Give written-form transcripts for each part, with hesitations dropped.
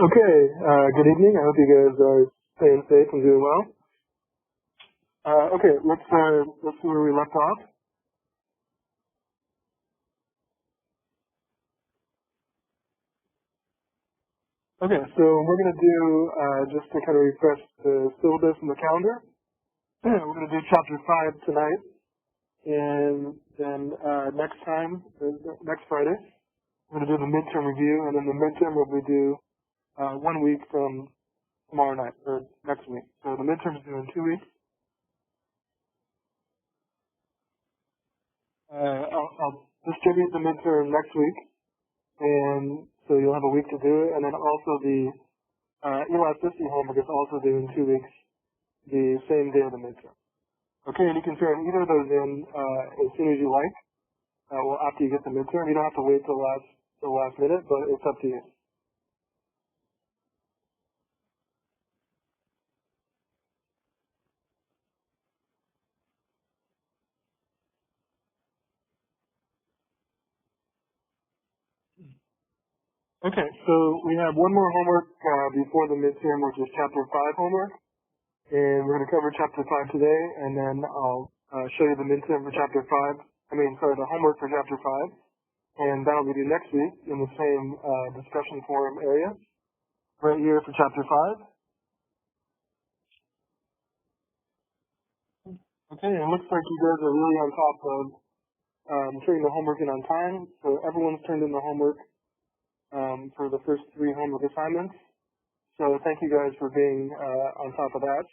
Okay, good evening. I hope you guys are staying safe and doing well. Okay, let's see where we left off. Okay, so we're going to do, just to kind of refresh the syllabus and the calendar, we're going to do chapter 5 tonight, and then next time, next Friday, we're going to do the midterm review, and then the midterm will be due 1 week from tomorrow night, or next week. So the midterm is due in 2 weeks. I'll distribute the midterm next week, and so you'll have a week to do it. And then also the elasticity homework is also due in 2 weeks, the same day of the midterm. Okay, and you can turn either of those in as soon as you like. Well, after you get the midterm, you don't have to wait till the last minute, but it's up to you. Okay, so we have one more homework before the midterm, which is chapter 5 homework. And we're going to cover chapter 5 today, and then I'll show you the midterm for chapter 5. The homework for chapter 5. And that'll be due next week in the same discussion forum area, right here for chapter 5. Okay, it looks like you guys are really on top of turning the homework in on time. So everyone's turned in the homework for the first 3 homework assignments. So thank you guys for being on top of that.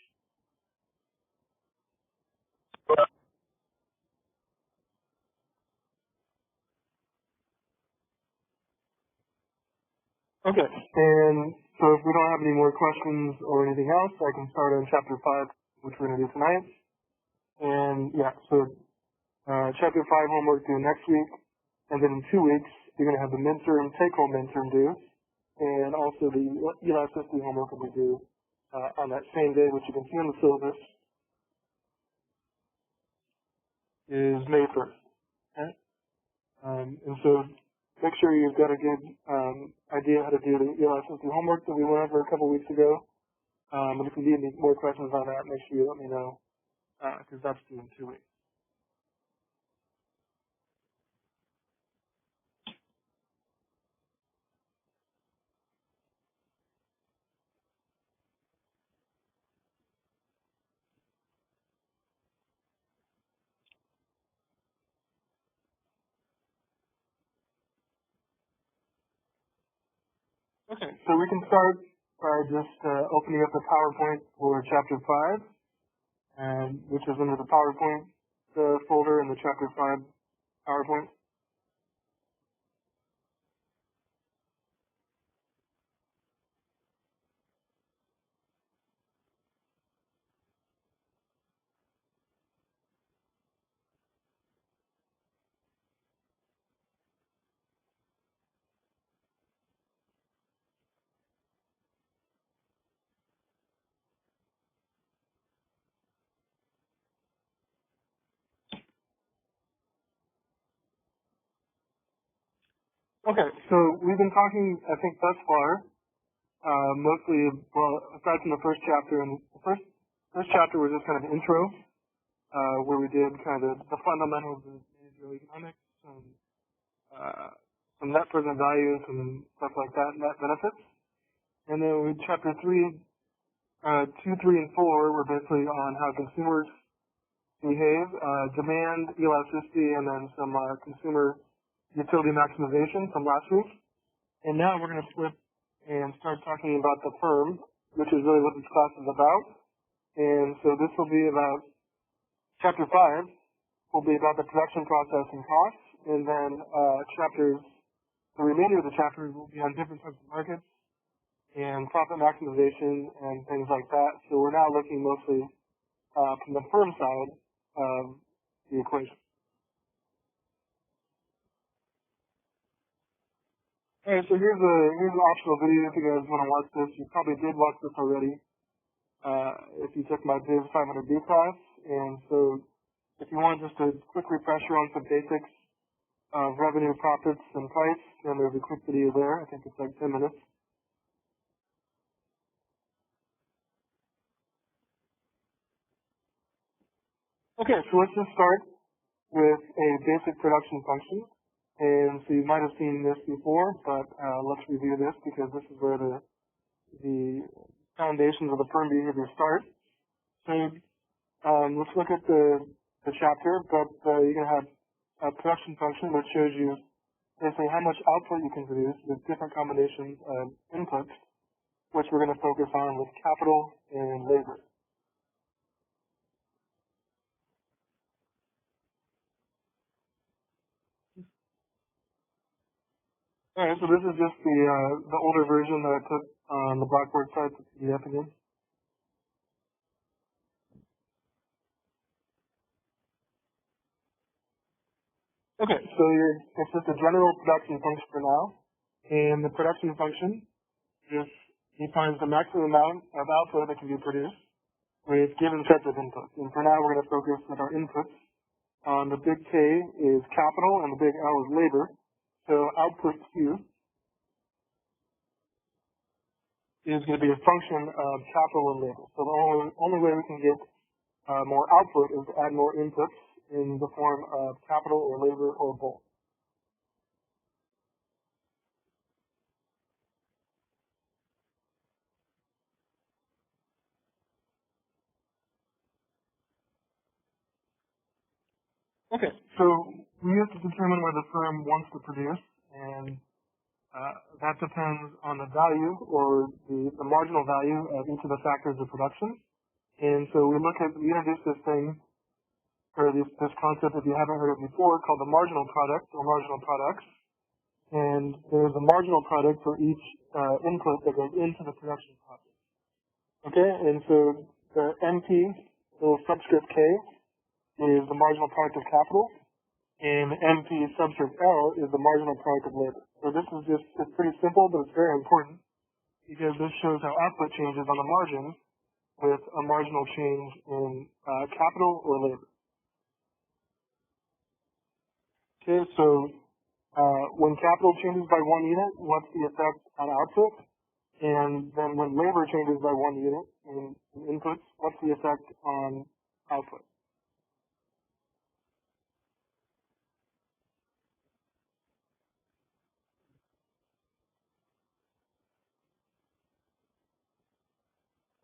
Okay, and so if we don't have any more questions or anything else, I can start on chapter 5, which we're going to do tonight. And yeah, so chapter 5 homework due next week, and then in 2 weeks, you're going to have the midterm, take-home midterm due, and also the elasticity homework will be due on that same day, which you can see on the syllabus, is May 1st. Okay? And so make sure you've got a good idea how to do the elasticity homework that we went over a couple weeks ago. And if you need any more questions on that, make sure you let me know, because that's due in 2 weeks. Okay, so we can start by just opening up the PowerPoint for Chapter 5, which is under the PowerPoint folder in the Chapter 5 PowerPoint. Okay, so we've been talking, I think, thus far, mostly, well, aside from the first chapter, and the first chapter was just kind of intro, where we did kind of the fundamentals of managerial economics, some net present values and stuff like that, net benefits. And then with chapter 3, 2, 3, and 4 were basically on how consumers behave, demand, elasticity, and then some consumer utility maximization from last week. And now we're going to flip and start talking about the firm, which is really what this class is about. And so this will be about chapter 5 will be about the production process and costs, and then the remainder of the chapter will be on different types of markets and profit maximization and things like that. So we're now looking mostly from the firm side of the equation. Alright, so here's an optional video if you guys want to watch this. You probably did watch this already if you took my Biz 500B class. And so if you want just a quick refresher on some basics of revenue, profits, and price, then there's a quick video there. I think it's like 10 minutes. Okay, so let's just start with a basic production function. And so you might have seen this before, but let's review this because this is where the foundations of the firm behavior start. So let's look at the chapter, but you're going to have a production function which shows you basically how much output you can produce with different combinations of inputs, which we're going to focus on with capital and labor. All right, so this is just the older version that I put on the Blackboard site, the PDF again. Okay, so it's just a general production function for now, and the production function just defines the maximum amount of output that can be produced with given sets of inputs. And for now, we're going to focus with our inputs on the big K is capital and the big L is labor. So output Q is going to be a function of capital and labor. So the only way we can get more output is to add more inputs in the form of capital or labor or both. Okay, so we have to determine where the firm wants to produce, and that depends on the value or the marginal value of each of the factors of production. And so we introduce this thing, or this concept, if you haven't heard it before, called the marginal product or marginal products. And there's a marginal product for each input that goes into the production process. Okay, and so the MP, little subscript K, is the marginal product of capital, and MP subscript L is the marginal product of labor. So this is it's pretty simple, but it's very important because this shows how output changes on the margin with a marginal change in capital or labor. Okay, so when capital changes by 1 unit, what's the effect on output? And then when labor changes by 1 unit in inputs, what's the effect on output?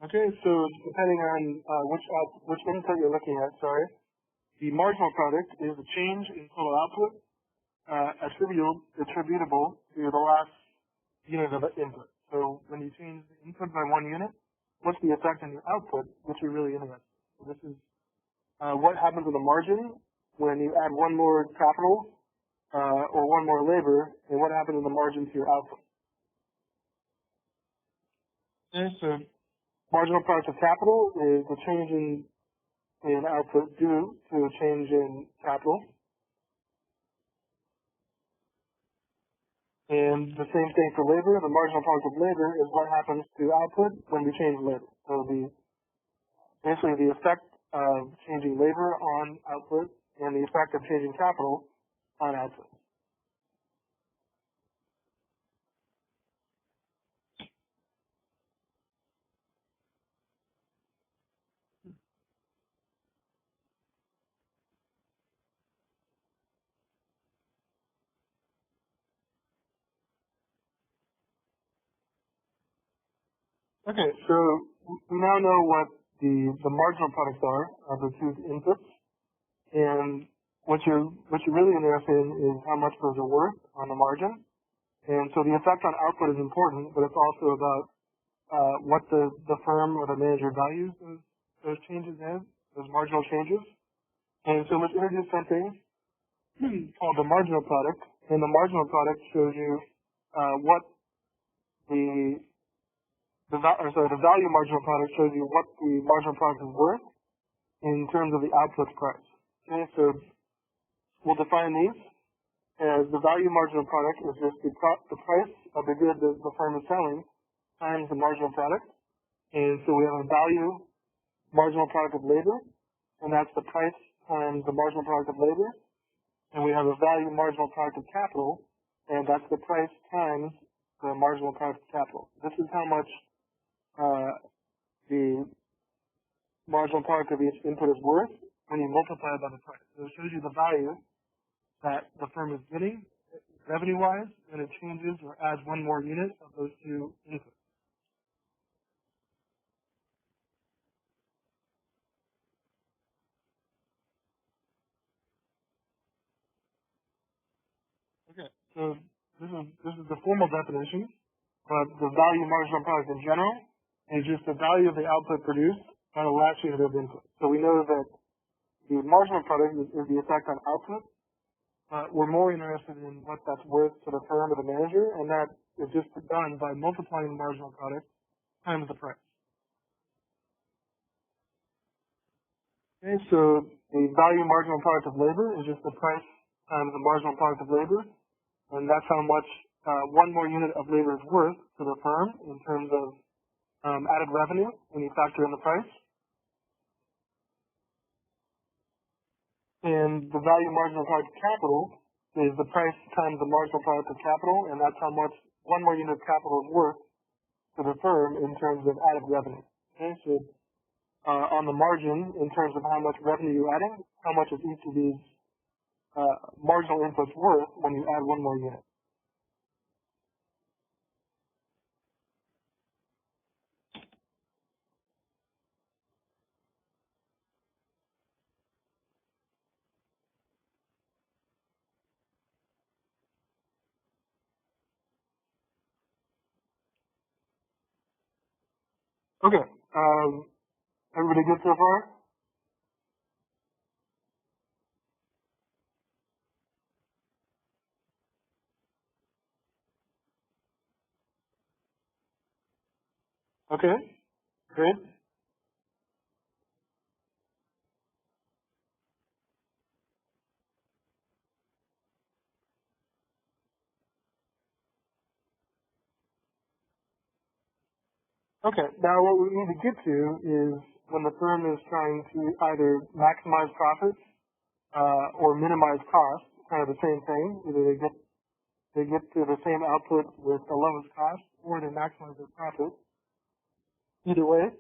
Okay, so depending on which input you're looking at, the marginal product is a change in total output attributable to the last unit of input. So when you change the input by 1 unit, what's the effect on your output, which we're really interested in. So this is what happens in the margin when you add one more capital or one more labor, and what happens in the margin to your output. Okay, so marginal product of capital is the change in output due to a change in capital. And the same thing for labor. The marginal product of labor is what happens to output when we change labor. So basically the effect of changing labor on output and the effect of changing capital on output. Okay, so we now know what the marginal products are of the two inputs, and what you're really interested in is how much those are worth on the margin. And so the effect on output is important, but it's also about what the firm or the manager values those changes as, those marginal changes. And so let's introduce something called the marginal product, and the marginal product shows you what the value marginal product shows you what the marginal product is worth in terms of the output price. Okay, so we'll define these as the value marginal product is just the price of the good that the firm is selling times the marginal product. And so we have a value marginal product of labor, and that's the price times the marginal product of labor. And we have a value marginal product of capital, and that's the price times the marginal product of capital. This is how much the marginal product of each input is worth when you multiply it by the price. So it shows you the value that the firm is getting revenue-wise, and it changes or adds one more unit of those two inputs. Okay, so this is the formal definition, but the value marginal product in general is just the value of the output produced by the last unit of input. So we know that the marginal product is the effect on output. We're more interested in what that's worth to the firm or the manager, and that is just done by multiplying the marginal product times the price. Okay, so the value marginal product of labor is just the price times the marginal product of labor, and that's how much one more unit of labor is worth to the firm in terms of added revenue when you factor in the price. And the value marginal product of capital is the price times the marginal product of capital, and that's how much one more unit of capital is worth to the firm in terms of added revenue. Okay, so on the margin, in terms of how much revenue you're adding, how much is each of these marginal inputs worth when you add one more unit. Okay, everybody good so far? Okay, great. Okay, now what we need to get to is when the firm is trying to either maximize profits or minimize costs, kind of the same thing. Either they get to the same output with the lowest cost, or they maximize their profit. Either way,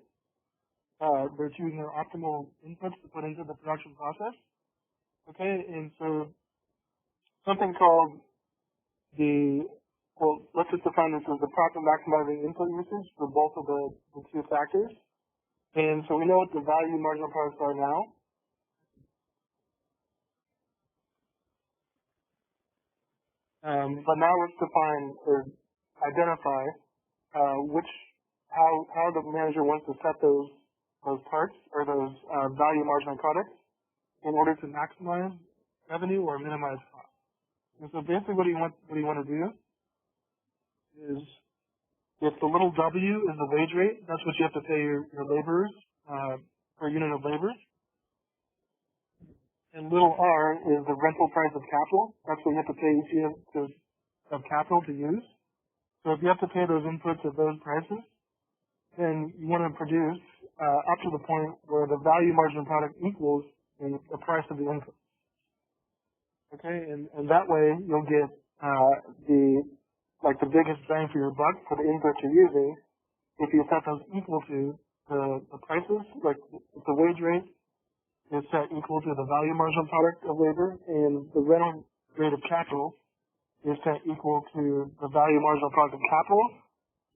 they're choosing their optimal inputs to put into the production process. Okay, and so something called let's just define this as the profit maximizing input usage for both of the two factors. And so we know what the value marginal products are now. But now let's define or identify how the manager wants to set those parts or those value marginal products in order to maximize revenue or minimize cost. And so basically what you want to do is, if the little w is the wage rate, that's what you have to pay your laborers per unit of labor. And little r is the rental price of capital. That's what you have to pay each unit of capital to use. So if you have to pay those inputs at those prices, then you want to produce up to the point where the value marginal product equals the price of the input. Okay, and that way you'll get the biggest bang for your buck for the inputs you're using if you set those equal to the prices, like if the wage rate is set equal to the value marginal product of labor and the rental rate of capital is set equal to the value marginal product of capital,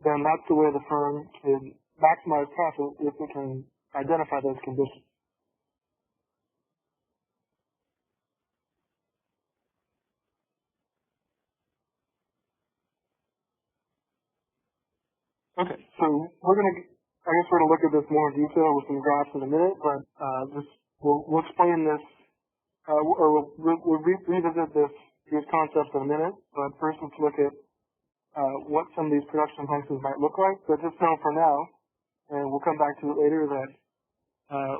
then that's the way the firm can maximize profit if it can identify those conditions. Okay, so we're gonna look at this more in detail with some graphs in a minute, but we'll explain this, or we'll revisit these concepts in a minute. But first, let's look at what some of these production functions might look like. But just know for now, and we'll come back to it later, that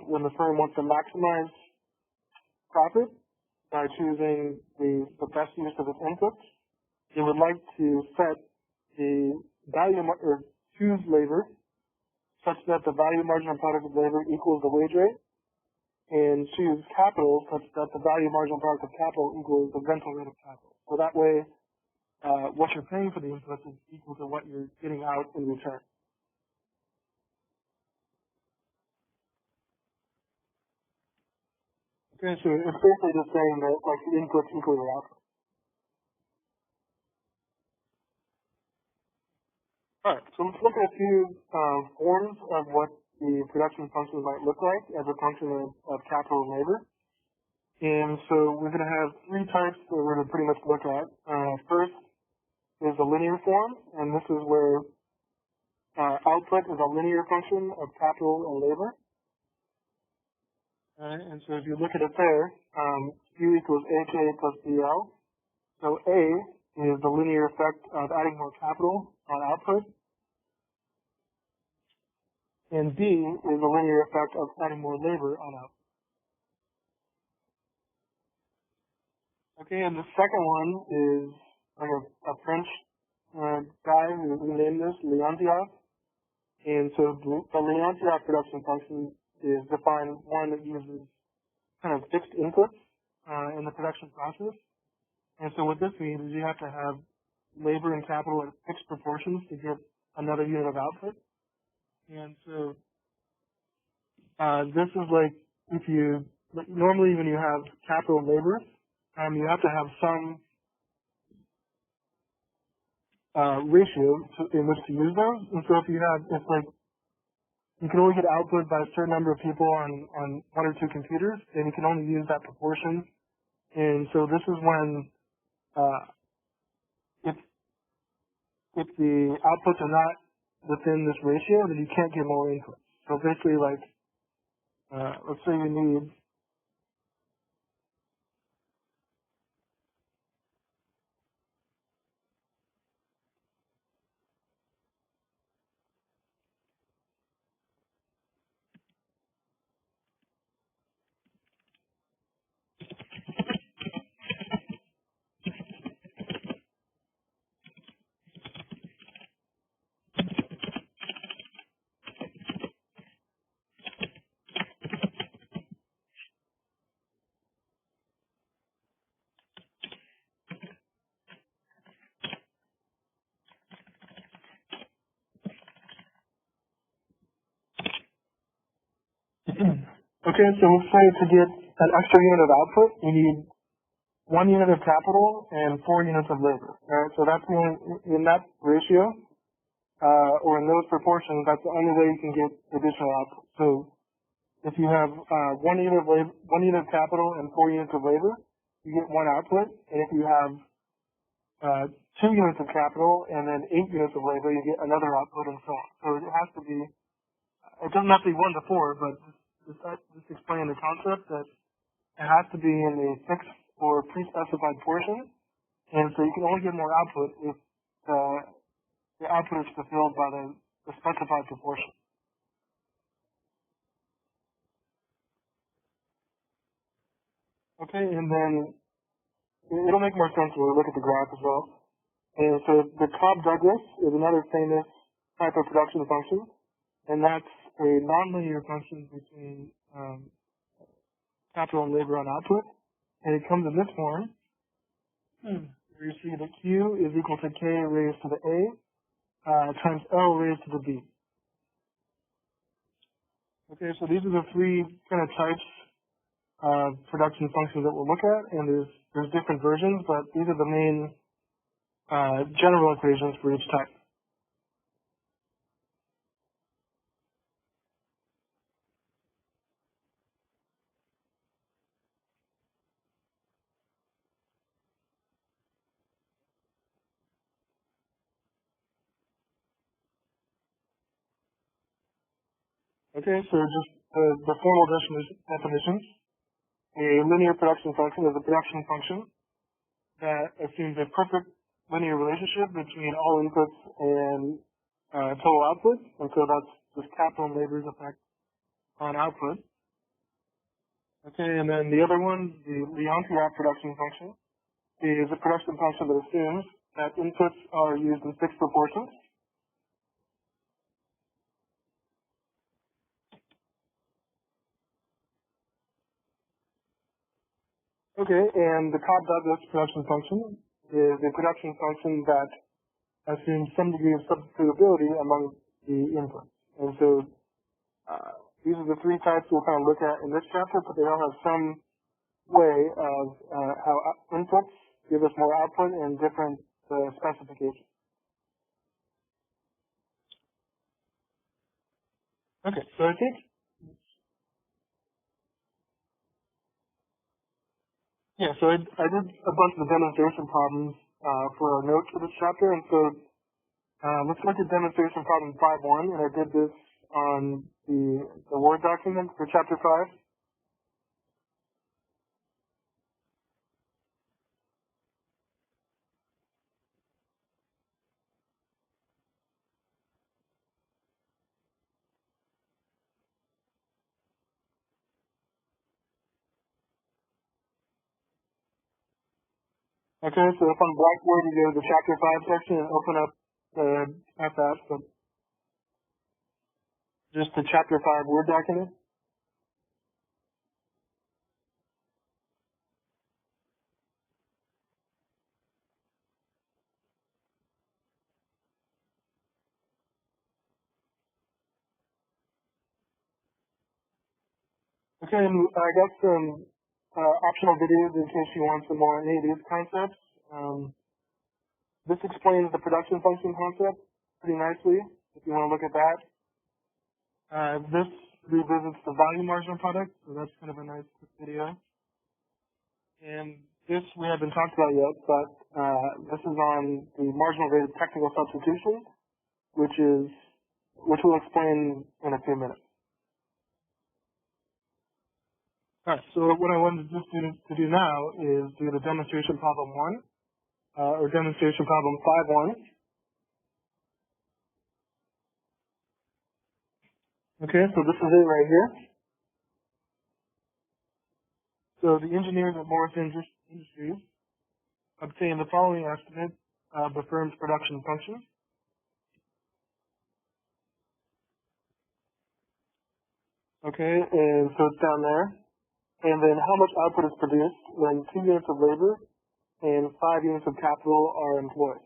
when the firm wants to maximize profit by choosing the best use of its inputs, it would like to set the value or choose labor such that the value marginal product of labor equals the wage rate, and choose capital such that the value marginal product of capital equals the rental rate of capital. So that way, what you're paying for the inputs is equal to what you're getting out in return. Okay, so it's basically just saying that like the inputs equal your output. Alright, so let's look at a few forms of what the production function might look like as a function of capital and labor. And so we're going to have three types that we're going to pretty much look at. First is a linear form, and this is where output is a linear function of capital and labor. And so if you look at it there, Q equals AK plus BL. So A is the linear effect of adding more capital on output, and B is the linear effect of adding more labor on output. Okay, and the second one is like a French guy who named this Leontief. And so the Leontief production function is defined one that uses kind of fixed inputs in the production process. And so what this means is you have to have labor and capital at fixed proportions to get another unit of output. And so this is like if you normally when you have capital and labor, you have to have some ratio in which to use those. And so if you have, it's like you can only get output by a certain number of people on one or two computers, and you can only use that proportion. And so this is when if the outputs are not within this ratio, then you can't get more input. So basically, like let's say you need okay, so let's say to get an extra unit of output, you need 1 unit of capital and 4 units of labor. Right? So that's the only, in that ratio, or in those proportions, that's the only way you can get additional output. So if you have 1 unit of labor, 1 unit of capital and 4 units of labor, you get 1 output. And if you have 2 units of capital and then 8 units of labor, you get another output and so on. So it has to be, it doesn't have to be 1 to 4, but just explaining the concept that it has to be in a fixed or pre-specified portion, and so you can only get more output if the output is fulfilled by the specified proportion. Okay, and then it'll make more sense when we look at the graph as well. And so the Cobb-Douglas is another famous type of production function, and that's a nonlinear function between capital and labor on output, and it comes in this form, where you see that Q is equal to K raised to the A times L raised to the B. Okay, so these are the three kind of types of production functions that we'll look at, and there's different versions, but these are the main general equations for each type. Okay, so just the formal definitions. A linear production function is a production function that assumes a perfect linear relationship between all inputs and total output, and so that's just capital and labor's effect on output. Okay, and then the other one, the Leontief production function, is a production function that assumes that inputs are used in fixed proportions. Okay, and the Cobb-Douglas production function is a production function that assumes some degree of substitutability among the inputs. And so these are the three types we'll kind of look at in this chapter, but they all have some way of how inputs give us more output and different specifications. Okay, so I think, yeah, so I did a bunch of demonstration problems for our notes for this chapter, and so let's look at demonstration problem 5.1, and I did this on the Word document for chapter 5. Okay, so if on Blackboard you go to the chapter 5 section and open up not that, but just the chapter 5 Word document. Okay, and I got some optional videos in case you want some more on any of these concepts. This explains the production function concept pretty nicely, if you want to look at that. This revisits the volume marginal product, so that's kind of a nice quick video. And this we haven't talked about yet, but this is on the marginal rate of technical substitution, which we'll explain in a few minutes. Alright, so what I wanted to do now is do the demonstration problem 1, or demonstration problem 5.1. Okay, so this is it right here. So the engineers at Morris Industries obtained the following estimate of the firm's production function. Okay, and so it's down there. And then how much output is produced when 2 units of labor and 5 units of capital are employed.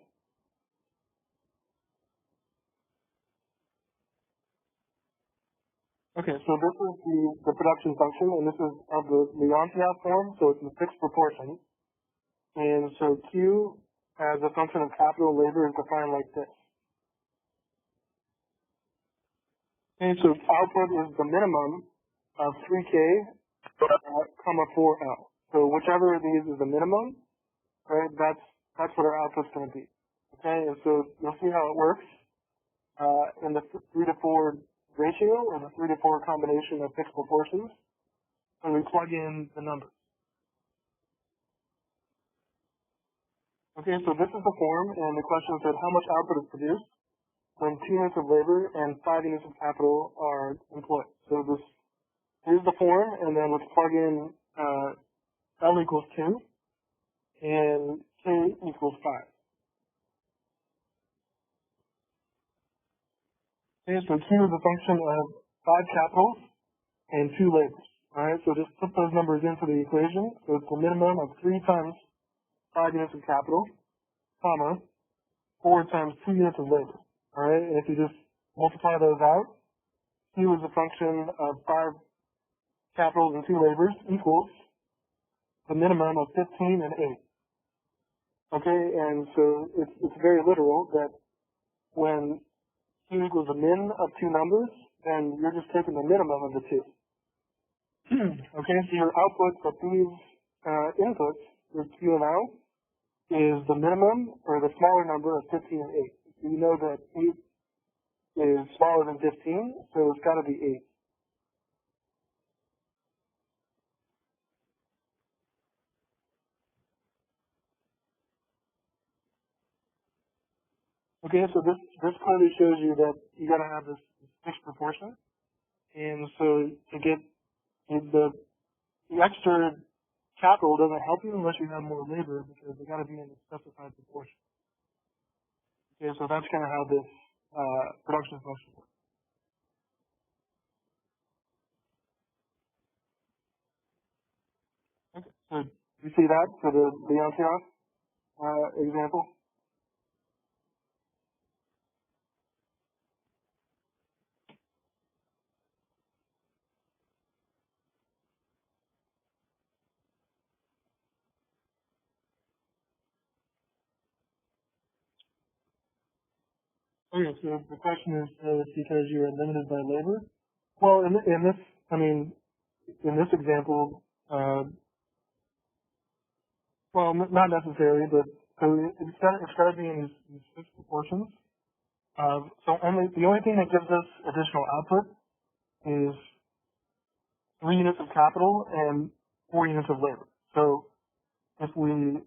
Okay, so this is the production function, and this is of the Leontief form, so it's in fixed proportion. And so Q as a function of capital and labor is defined like this. Okay, so output is the minimum of 3K, comma 4L. So whichever of these is the minimum, right, that's what our output's going to be. Okay, and so you'll see how it works in the 3 to 4 ratio, or the 3 to 4 combination of fixed proportions, and we plug in the numbers. Okay, so this is the form, and the question said how much output is produced when 2 units of labor and 5 units of capital are employed. So here's the form, and then let's plug in L equals 2 and K equals 5. Okay, so Q is a function of 5 capitals and 2 labors. Alright, so just put those numbers into the equation. So it's a minimum of 3 times 5 units of capital, comma, 4 times 2 units of labor. Alright, and if you just multiply those out, Q is a function of 5 capitals and 2 labors equals the minimum of 15 and 8. Okay, and so it's very literal that when Q equals a min of 2 numbers, then you're just taking the minimum of the 2. Okay, so your output of these inputs, your Q and L, is the minimum or the smaller number of 15 and 8. So you know that 8 is smaller than 15, so it's got to be 8. Okay, so this clearly shows you that you got to have this fixed proportion, and so to get the extra capital doesn't help you unless you have more labor because they got to be in a specified proportion. Okay, so that's kind of how this production function works. Okay, so you see that for the Leontief example? Okay, so the question is, it's because you are limited by labor? Well, in this, I mean, in this example, well, not necessarily, but so it's got to be in these fixed proportions. So the only thing that gives us additional output is 3 units of capital and 4 units of labor. So if we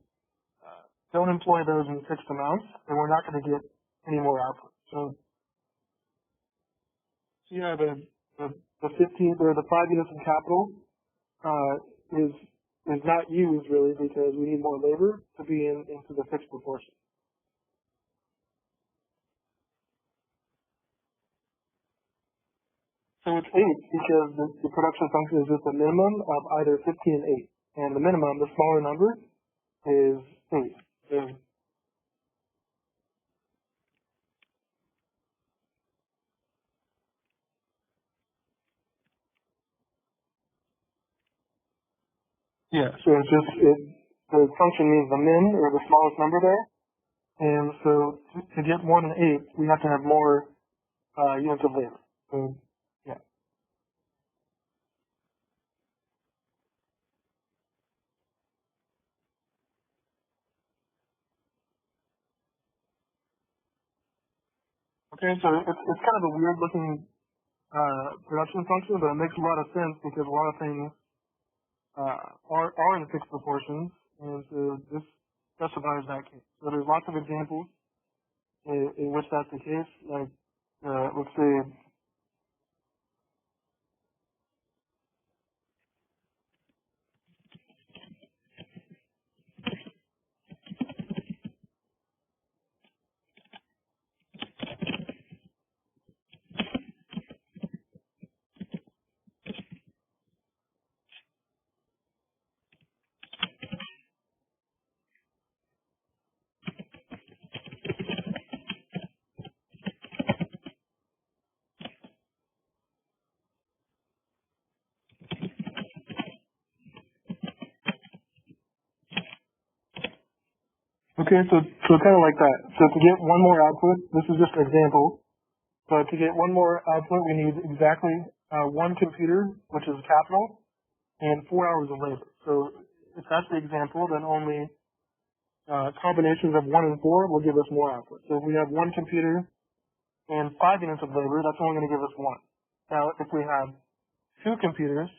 don't employ those in fixed amounts, then we're not going to get any more output. So yeah, the 15 or the 5 units of capital is not used really because we need more labor to be into the fixed proportion. So it's 8 because the production function is just a minimum of either 15 and 8. And the minimum, the smaller number, is 8. So, yeah, so it's just, the function means the min, or the smallest number there. And so to get more than 8, we have to have more units of labor. So, yeah. Okay, so it's kind of a weird looking production function, but it makes a lot of sense because a lot of things are in fixed proportions, and so this specifies that case. So there's lots of examples in which that's the case. Like, let's say, okay, so kind of like that. So to get one more output, this is just an example, but to get one more output, we need exactly one computer, which is capital, and 4 hours of labor. So if that's the example, then only combinations of 1 and 4 will give us more output. So if we have one computer and 5 units of labor, that's only going to give us 1. Now, if we have 2 computers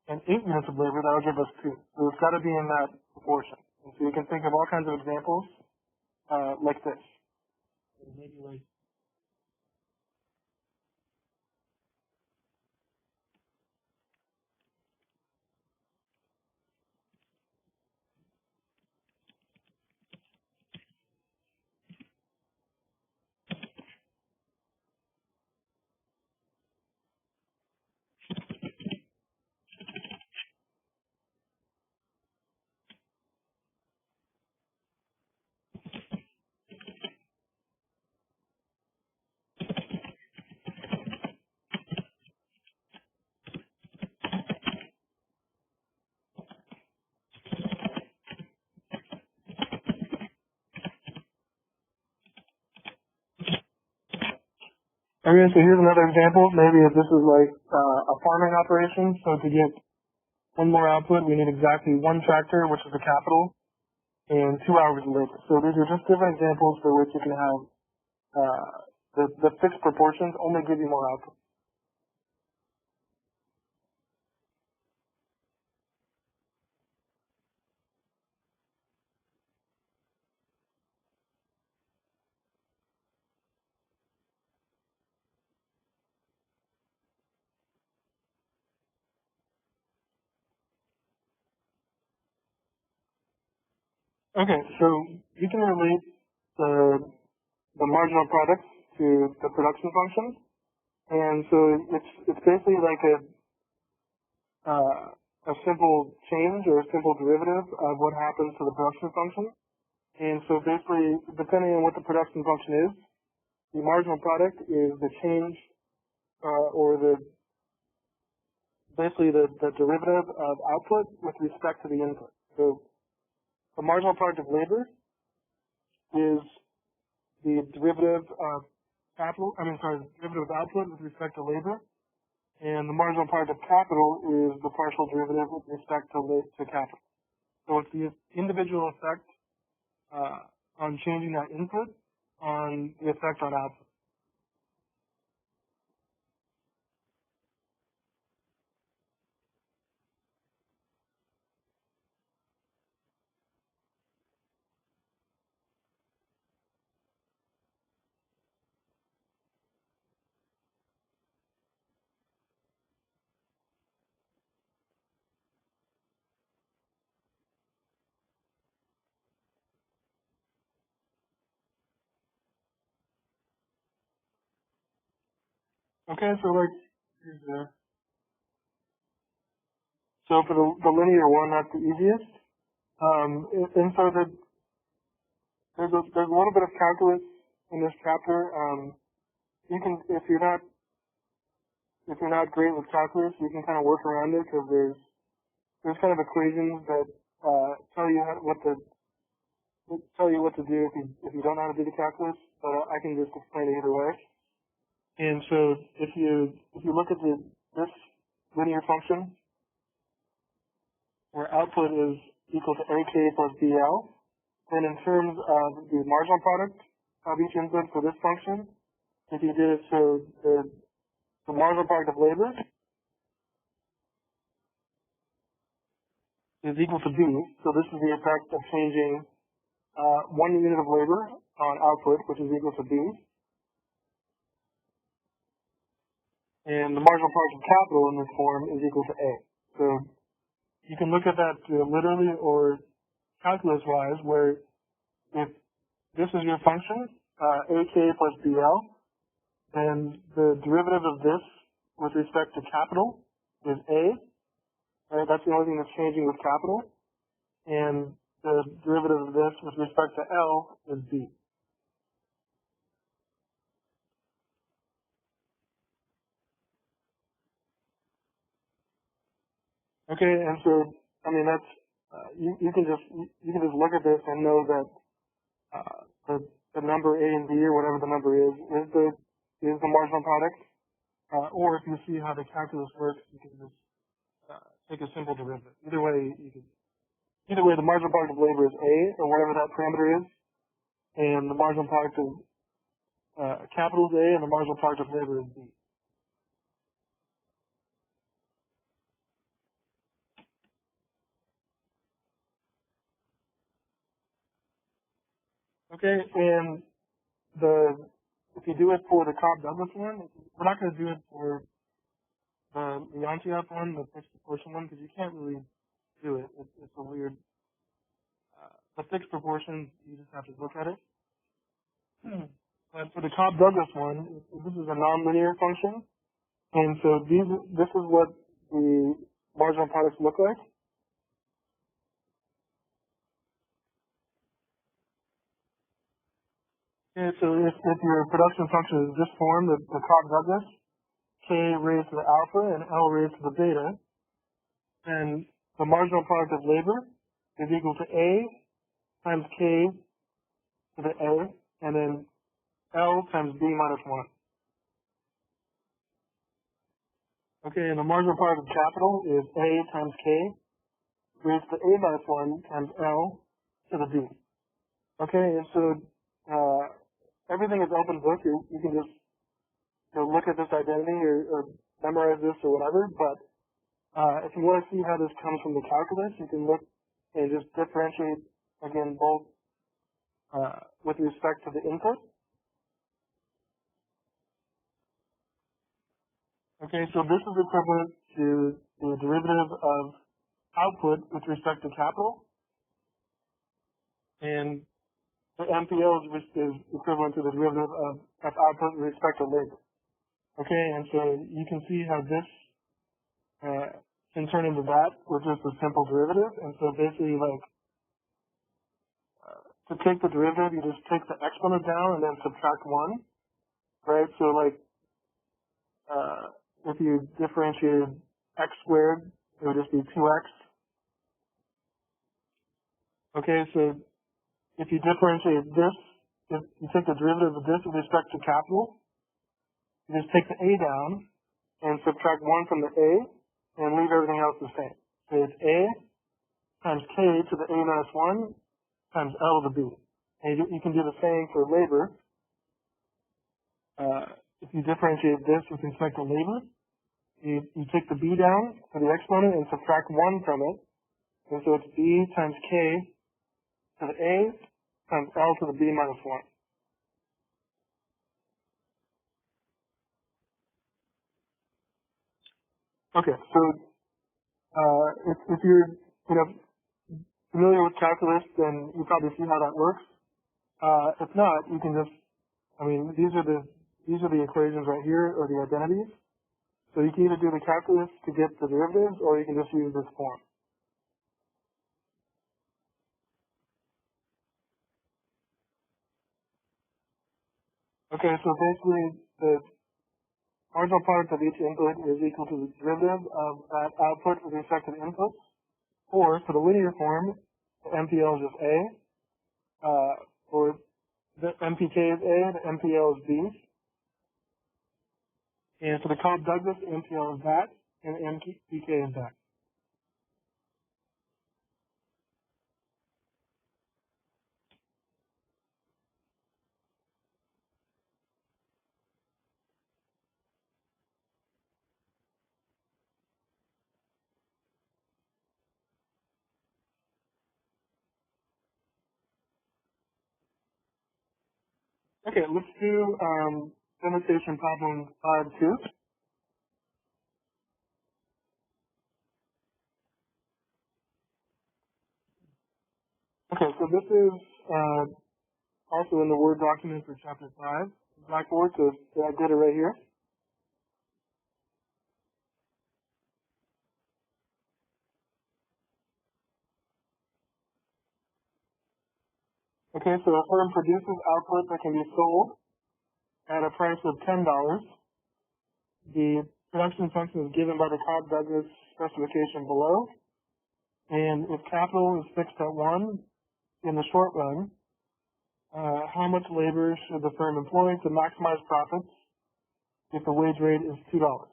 and 8 units of labor, that'll give us 2. So it's got to be in that proportion. And so you can think of all kinds of examples like this. Maybe like, okay, so here's another example. Maybe if this is like a farming operation, so to get one more output, we need exactly one tractor, which is the capital, and 2 hours of labor. So these are just different examples for which you can have the fixed proportions only give you more output. Okay, so you can relate the marginal product to the production function, and so it's basically like a simple change or a simple derivative of what happens to the production function. And so basically, depending on what the production function is, the marginal product is the change or basically the derivative of output with respect to the input. So the marginal product of labor is the derivative of derivative of output with respect to labor, and the marginal product of capital is the partial derivative with respect to capital. So it's the individual effect on changing that input on the effect on output. Okay, so like here's so for the linear one, that's the easiest. And so there's a little bit of calculus in this chapter. You can, if you're not great with calculus, you can kind of work around it because there's kind of equations that tell you what to do if you don't know how to do the calculus. But I can just explain it either way. And so if you look at this linear function where output is equal to AK plus BL, then in terms of the marginal product of each input for this function, if you did it so the marginal product of labor is equal to B, so this is the effect of changing 1 unit of labor on output, which is equal to B, and the marginal product of capital in this form is equal to A. So you can look at that literally or calculus-wise, where if this is your function, AK plus BL, then the derivative of this with respect to capital is A. Right? That's the only thing that's changing with capital. And the derivative of this with respect to L is B. Okay, and so I mean that's you can just look at this and know that the number A and B or whatever the number is the marginal product. Or if you see how the calculus works, you can just take a simple derivative. Either way, the marginal product of labor is A or whatever that parameter is, and the marginal product of capital is A, and the marginal product of labor is B. Okay, and if you do it for the Cobb-Douglas one, we're not going to do it for the Leontief one, the fixed proportion one, because you can't really do it. It's a weird. The fixed proportion, you just have to look at it. But for the Cobb-Douglas one, this is a nonlinear function, and so this is what the marginal products look like. Okay, so if your production function is this form, the Cobb-Douglas, K raised to the alpha and L raised to the beta, then the marginal product of labor is equal to A times K to the A, and then L times B minus 1. Okay, and the marginal product of capital is A times K raised to A minus 1 times L to the B. Okay, and so everything is open book. You can just look at this identity or memorize this or whatever, but if you want to see how this comes from the calculus, you can look and just differentiate, again, both with respect to the input. Okay, so this is equivalent to the derivative of output with respect to capital, and the MPL is equivalent to the derivative of output with respect to labor. Okay, and so you can see how this can turn into that with just a simple derivative. And so basically, like, to take the derivative, you just take the exponent down and then subtract 1, right? So, like, if you differentiated x squared, it would just be 2x. Okay, so if you differentiate this, if you take the derivative of this with respect to capital, you just take the A down and subtract 1 from the A and leave everything else the same. So it's A times K to the A minus 1 times L to the B. And you can do the same for labor. If you differentiate this with respect to labor, you take the B down for the exponent and subtract 1 from it. And so it's B times K to the A times L to the B minus 1. Okay, so if you're familiar with calculus, then you probably see how that works. If not, you can just, these are the equations right here, or the identities. So you can either do the calculus to get the derivatives, or you can just use this form. Okay, so basically the marginal product of each input is equal to the derivative of that output with respect to the inputs. Or for the linear form, the MPL is just A. For the MPK is A, the MPL is B. And for the Cobb-Douglas, the MPL is that, and the MPK is that. Okay, let's do demonstration problem 5-2. Okay, so this is also in the Word document for Chapter 5, Blackboard, so I did it right here. Okay, so a firm produces output that can be sold at a price of $10. The production function is given by the Cobb-Douglas specification below. And if capital is fixed at 1 in the short run, how much labor should the firm employ to maximize profits if the wage rate is $2?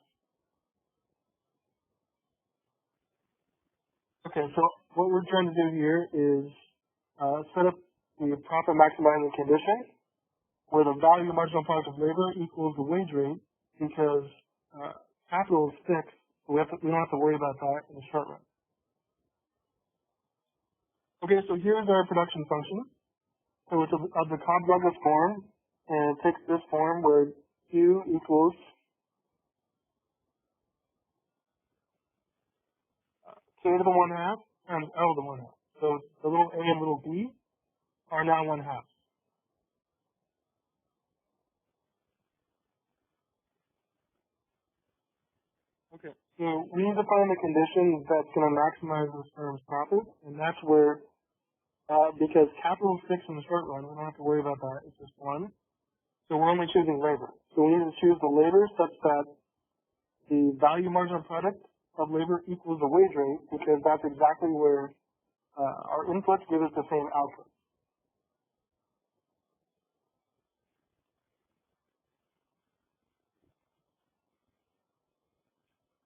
Okay, so what we're trying to do here is set up the profit maximizing condition where the value of marginal product of labor equals the wage rate, because capital is fixed, so we don't have to worry about that in the short run. Okay, so here's our production function. So it's of the Cobb-Douglas form, and it takes this form where Q equals K to the 1/2 times L to the 1/2. So the little a and little b are now 1/2. Okay, so we need to find the condition that's going to maximize this firm's profit, and that's where, because capital is fixed in the short run, we don't have to worry about that, it's just 1. So we're only choosing labor. So we need to choose the labor such that the value marginal product of labor equals the wage rate, because that's exactly where our inputs give us the same output.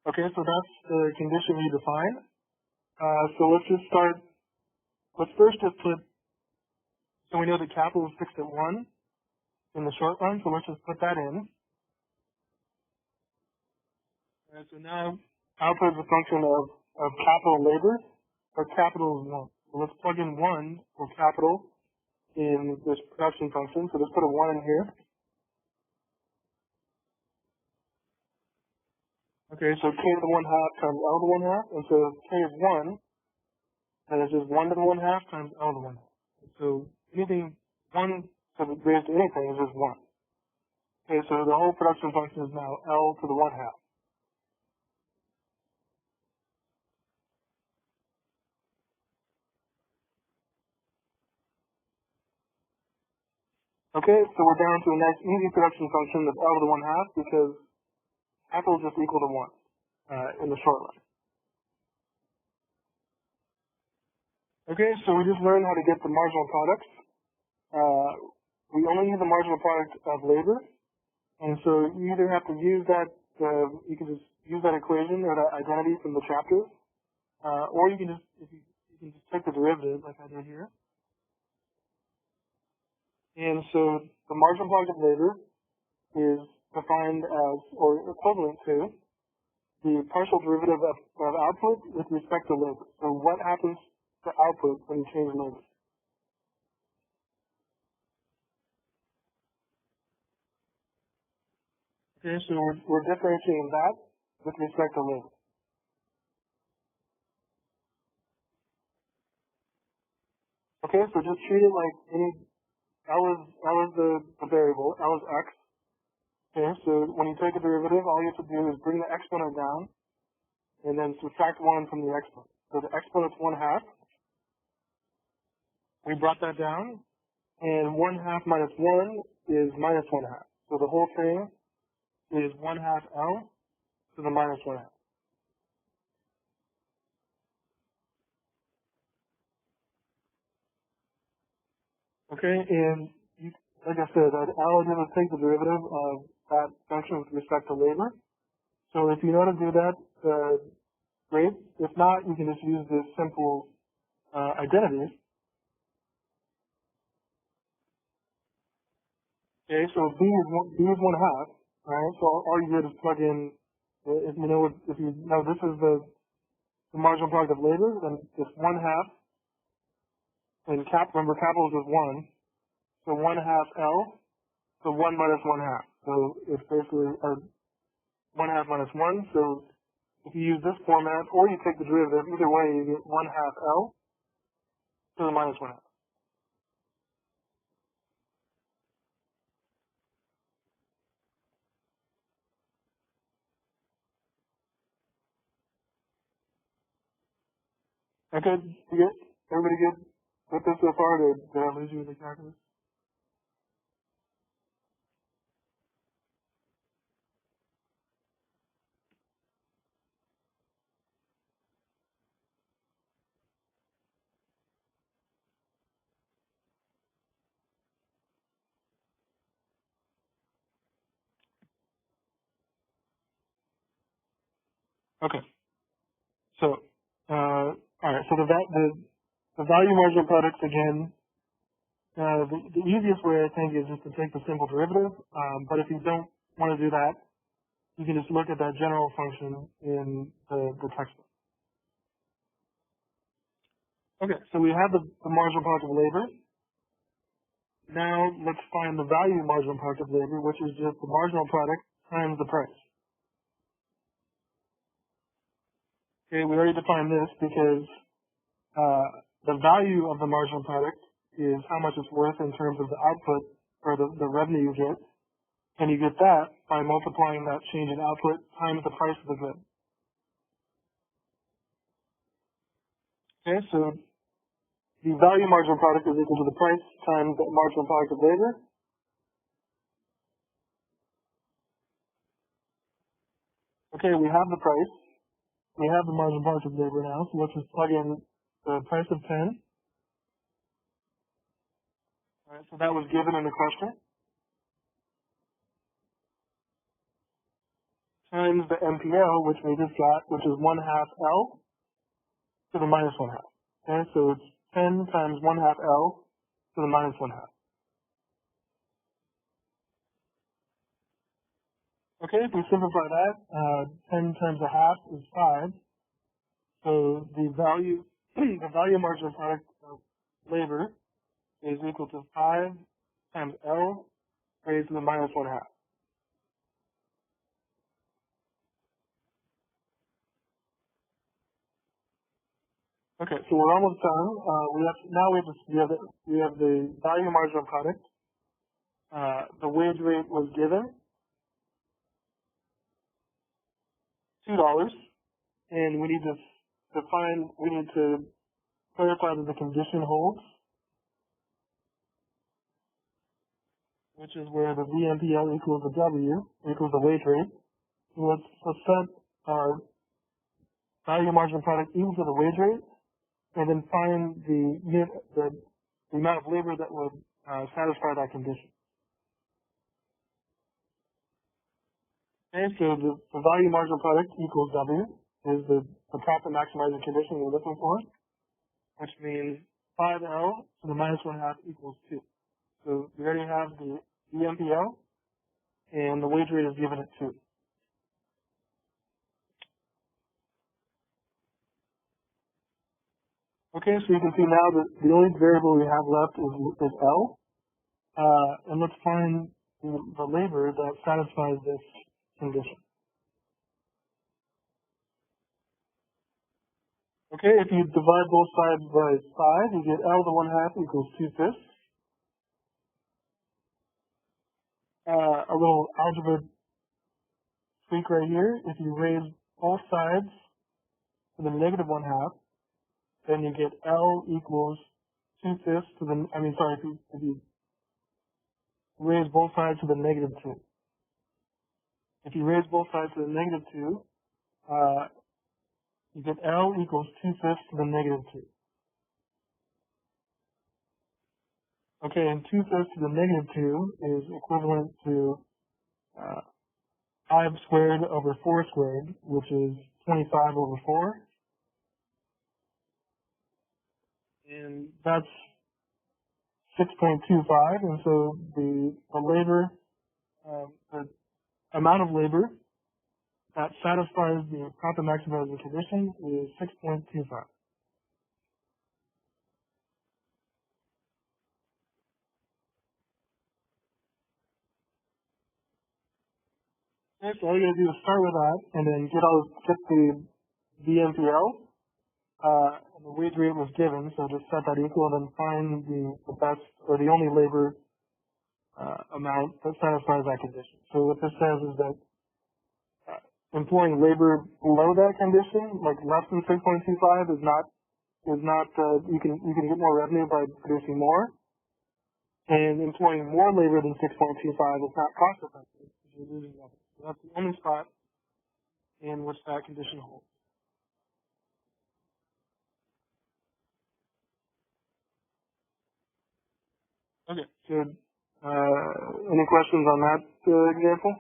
Okay, so that's the condition we define. So let's first just put, so we know that capital is fixed at 1 in the short run, so let's just put that in. And so now output is a function of capital and labor, or capital is 1. So let's plug in 1 for capital in this production function. So let's put a 1 in here. Okay, so K to the 1/2 times L to the 1/2, and so K is 1, and it's just 1 to the 1/2 times L to the 1/2. So anything 1 to the raised to anything is just 1. Okay, so the whole production function is now L to the 1/2. Okay, so we're down to a nice easy production function of L to the 1/2 because capital is just equal to 1 in the short run. Okay, so we just learned how to get the marginal products. We only need the marginal product of labor, And so you either have to use that, you can just use that equation or that identity from the chapter, or you can just, you can just take the derivative like I did here. And so the marginal product of labor is defined as, or equivalent to, the partial derivative of output with respect to labor. So what happens to output when you change labor? Okay, so we're differentiating that with respect to labor. Okay, so just treat it like any, L is the variable, L is x. Okay, so when you take a derivative, all you have to do is bring the exponent down and then subtract 1 from the exponent. So the exponent's 1/2. We brought that down, and 1/2 minus 1 is minus 1/2. So the whole thing is 1/2 L to the minus 1/2. Okay, and you, like I said, L is going to take the derivative of that function with respect to labor. So if you know how to do that, great. If not, you can just use this simple identity. Okay, so B is 1/2, right? So all you did is plug in, if you know this is the marginal product of labor, then it's 1/2, and remember capitals is 1, so 1/2 L, so 1 minus 1/2. So it's basically 1/2 minus 1, so if you use this format, or you take the derivative, either way you get 1/2 L to the minus 1/2. Okay, everybody good with this so far? Did I lose you with the calculus? Okay, so, alright, so the value marginal products again, the easiest way I think is just to take the simple derivative, but if you don't want to do that, you can just look at that general function in the textbook. Okay, so we have the marginal product of labor. Now let's find the value marginal product of labor, which is just the marginal product times the price. Okay, we already defined this because the value of the marginal product is how much it's worth in terms of the output or the revenue you get. And you get that by multiplying that change in output times the price of the good. Okay, so the value marginal product is equal to the price times the marginal product of labor. Okay, we have the price. We have the marginal product of labor now, so let's just plug in the price of 10. All right, so that was given in the question. Times the MPL, which we just got, which is 1/2 L to the minus 1/2. Okay, so it's 10 times 1/2 L to the minus 1/2. Okay, if we simplify that, 10 times a half is 5. So the value, the value marginal product of labor is equal to 5 times L raised to the minus 1/2. Okay, so we're almost done. We have the value marginal product. The wage rate was given $2, and we need to clarify that the condition holds, which is where the VMPL equals the W equals the wage rate. So let's set our value marginal product equal to the wage rate, and then find the amount of labor that would satisfy that condition. Okay, so the value marginal product equals W is the profit maximizing condition we're looking for, which means 5L to the minus 1/2 equals 2. So we already have the VMPL, and the wage rate is given at 2. Okay, so you can see now that the only variable we have left is L, and let's find the labor that satisfies this condition. Okay, if you divide both sides by 5, you get L to 1/2 equals 2/5. A little algebra tweak right here. If you raise both sides to the negative 1/2, then you get L equals 2/5 to the, if you raise both sides to the negative 2. If you raise both sides to the negative 2, you get L equals 2/5 to the negative 2. Okay, and 2/5 to the negative 2 is equivalent to 5 squared over 4 squared, which is 25 over 4. And that's 6.25, and so the labor, the amount of labor that satisfies the profit maximizing condition is 6.25. Okay, so all you gotta do is start with that, and then get the VMPL, and the wage rate was given, so just set that equal, and then find the best, or the only labor amount that satisfies that condition. So what this says is that employing labor below that condition, like less than 6.25, is not you can get more revenue by producing more, and employing more labor than 6.25 is not cost effective because you're losing revenue. So that's the only spot in which that condition holds. Okay. So, any questions on that example?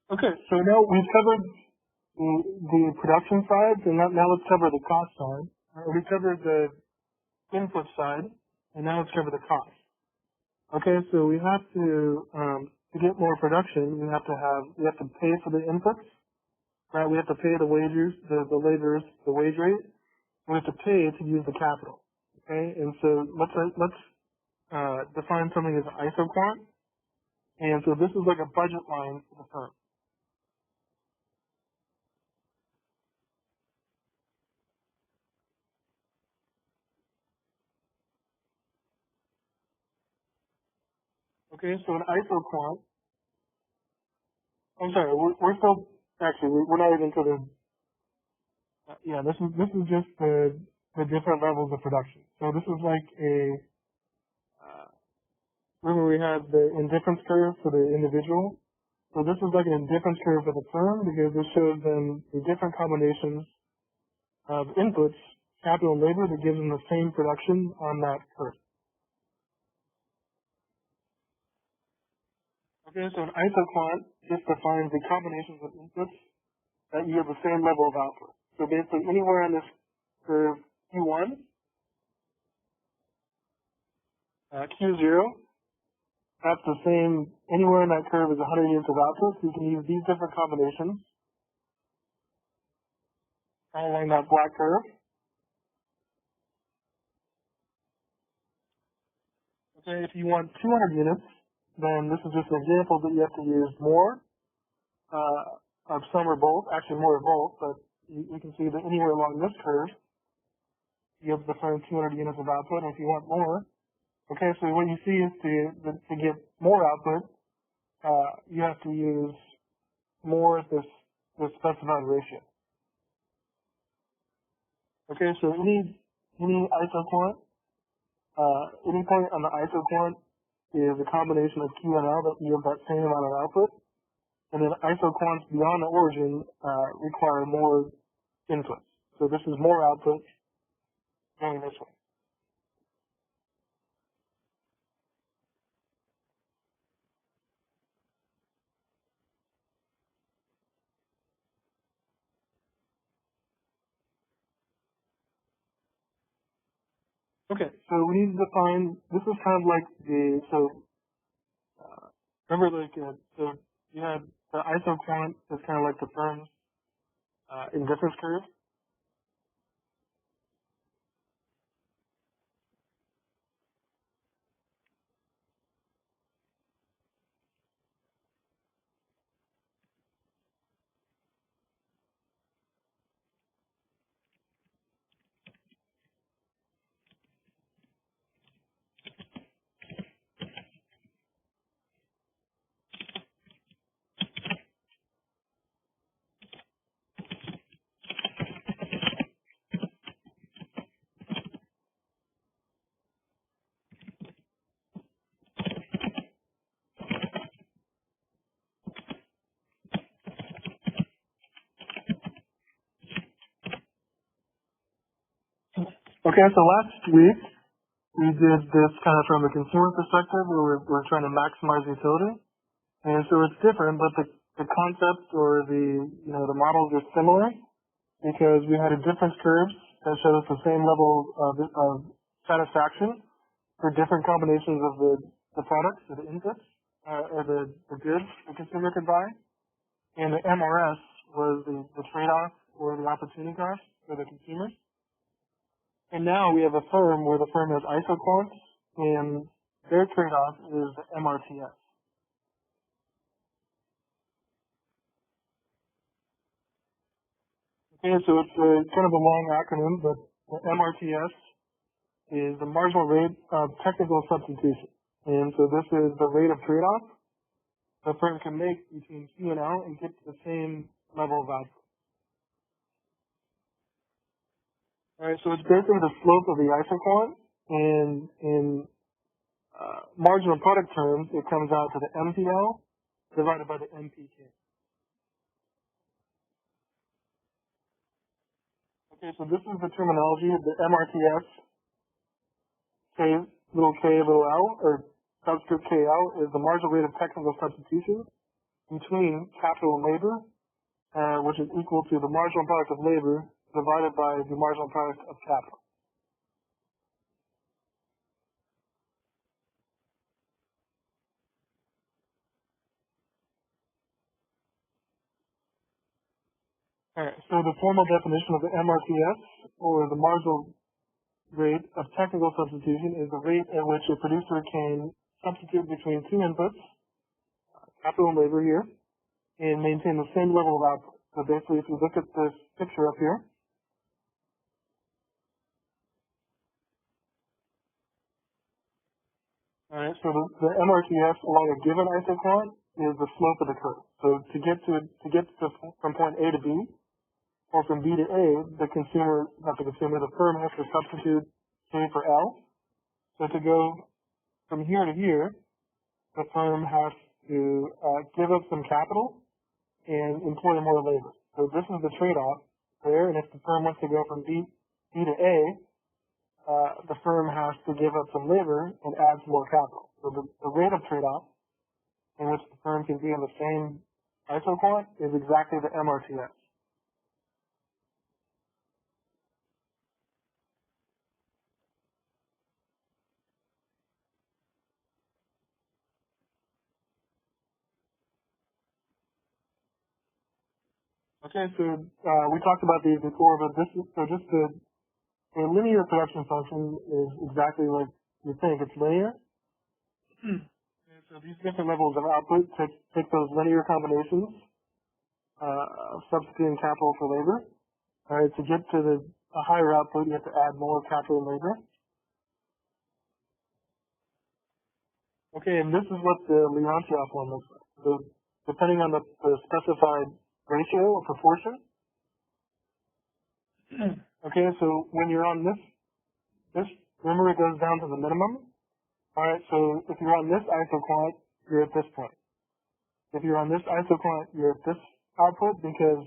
Okay. So now we've covered the production side, and now let's cover the cost side. We covered the input side, and now let's cover the cost. Okay, so we have to get more production, we have to pay for the inputs, right? We have to pay the wages, the laborers, the wage rate. We have to pay to use the capital. Okay, and so let's define something as an isoquant. And so this is like a budget line for the firm. Okay, so an isoquant. I'm sorry, we're still actually we're not even to the. Yeah, this is just the different levels of production. So this is like a. Remember we had the indifference curve for the individual. So this is like an indifference curve for the firm because this shows them the different combinations of inputs, capital and labor, that gives them the same production on that curve. Okay, so an isoquant just defines the combinations of inputs that yield the same level of output. So basically anywhere on this curve Q1, Q0, that's the same, anywhere in that curve is 100 units of output, so you can use these different combinations all along that black curve. Okay, if you want 200 units, then this is just an example that you have to use more of some or both, actually more of both, but you can see that anywhere along this curve, you have to define 200 units of output, and if you want more, okay, so what you see is to get more output, you have to use more at this specified ratio. Okay, so any isoquant, any point on the isoquant is a combination of Q and L that yield that same amount of output, and then isoquants beyond the origin require more inputs. So this is more output going this way. Okay, so we need to define, this is kind of like remember so you had the isoquant is kind of like the firm's indifference curve. Okay, so last week we did this kind of from a consumer perspective where we're trying to maximize utility. And so it's different, but the concept or the models are similar because we had a difference curves that showed us the same level of satisfaction for different combinations of the products or the inputs or the goods the consumer could buy. And the MRS was the trade-off or the opportunity cost for the consumers. And now we have a firm where the firm has isoquants and their trade-off is the MRTS. Okay, so it's kind of a long acronym, but the MRTS is the marginal rate of technical substitution. And so this is the rate of trade-off the firm can make between Q and L and get to the same level of output. All right, so it's basically the slope of the isoquant, and in marginal product terms, it comes out to the MPL divided by the MPK. Okay, so this is the terminology of the MRTS. Little k, little l, or subscript KL is the marginal rate of technical substitution between capital and labor, which is equal to the marginal product of labor divided by the marginal product of capital. Alright, so the formal definition of the MRTS, or the marginal rate of technical substitution, is the rate at which a producer can substitute between two inputs, capital and labor here, and maintain the same level of output. So basically, if you look at this picture up here, alright, so the MRTS along a given isoquant is the slope of the curve. So to get from point A to B, or from B to A, the firm has to substitute K for L. So to go from here to here, the firm has to give up some capital and employ more labor. So this is the trade-off there, and if the firm wants to go from B to A, the firm has to give up some labor and add some more capital. So the rate of trade-off in which the firm can be in the same isoquant is exactly the MRTS. Okay, so we talked about these before, but a linear production function is exactly like you think. It's linear. And so these different levels of output take those linear combinations of substituting capital for labor. All right, to get to a higher output, you have to add more capital and labor. Okay, and this is what the Leontief one looks like. So depending on the specified ratio or proportion, Okay, so when you're on this, remember it goes down to the minimum. Alright, so if you're on this isoquant, you're at this point. If you're on this isoquant, you're at this output, because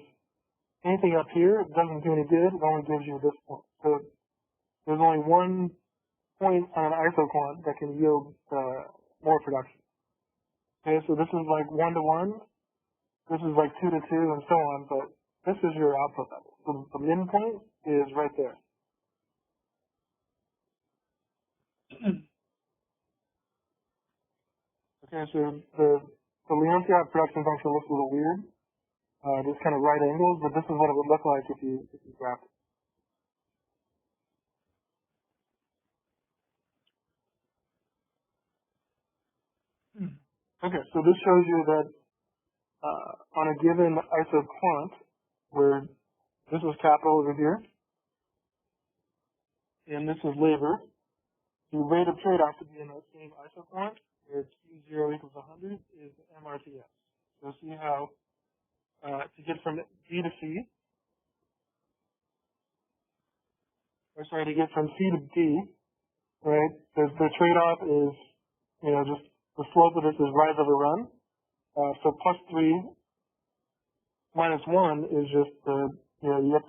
anything up here doesn't do any good, it only gives you this point. So there's only one point on an isoquant that can yield more production. Okay, so this is like 1 to 1, this is like 2 to 2, and so on, but this is your output level. So the min point is right there. Okay, so the Leontief production function looks a little weird. Just kind of right angles, but this is what it would look like if you graphed it. Okay, so this shows you that on a given isoquant, where this is capital over here, and this is labor, the rate of trade-off to be in that same isoquant, where Q0 equals 100, is MRTS. So see how to get from B to C, or sorry, to get from C to D, right? The trade-off is, just the slope of this is rise over run. So plus 3 minus 1 is just you have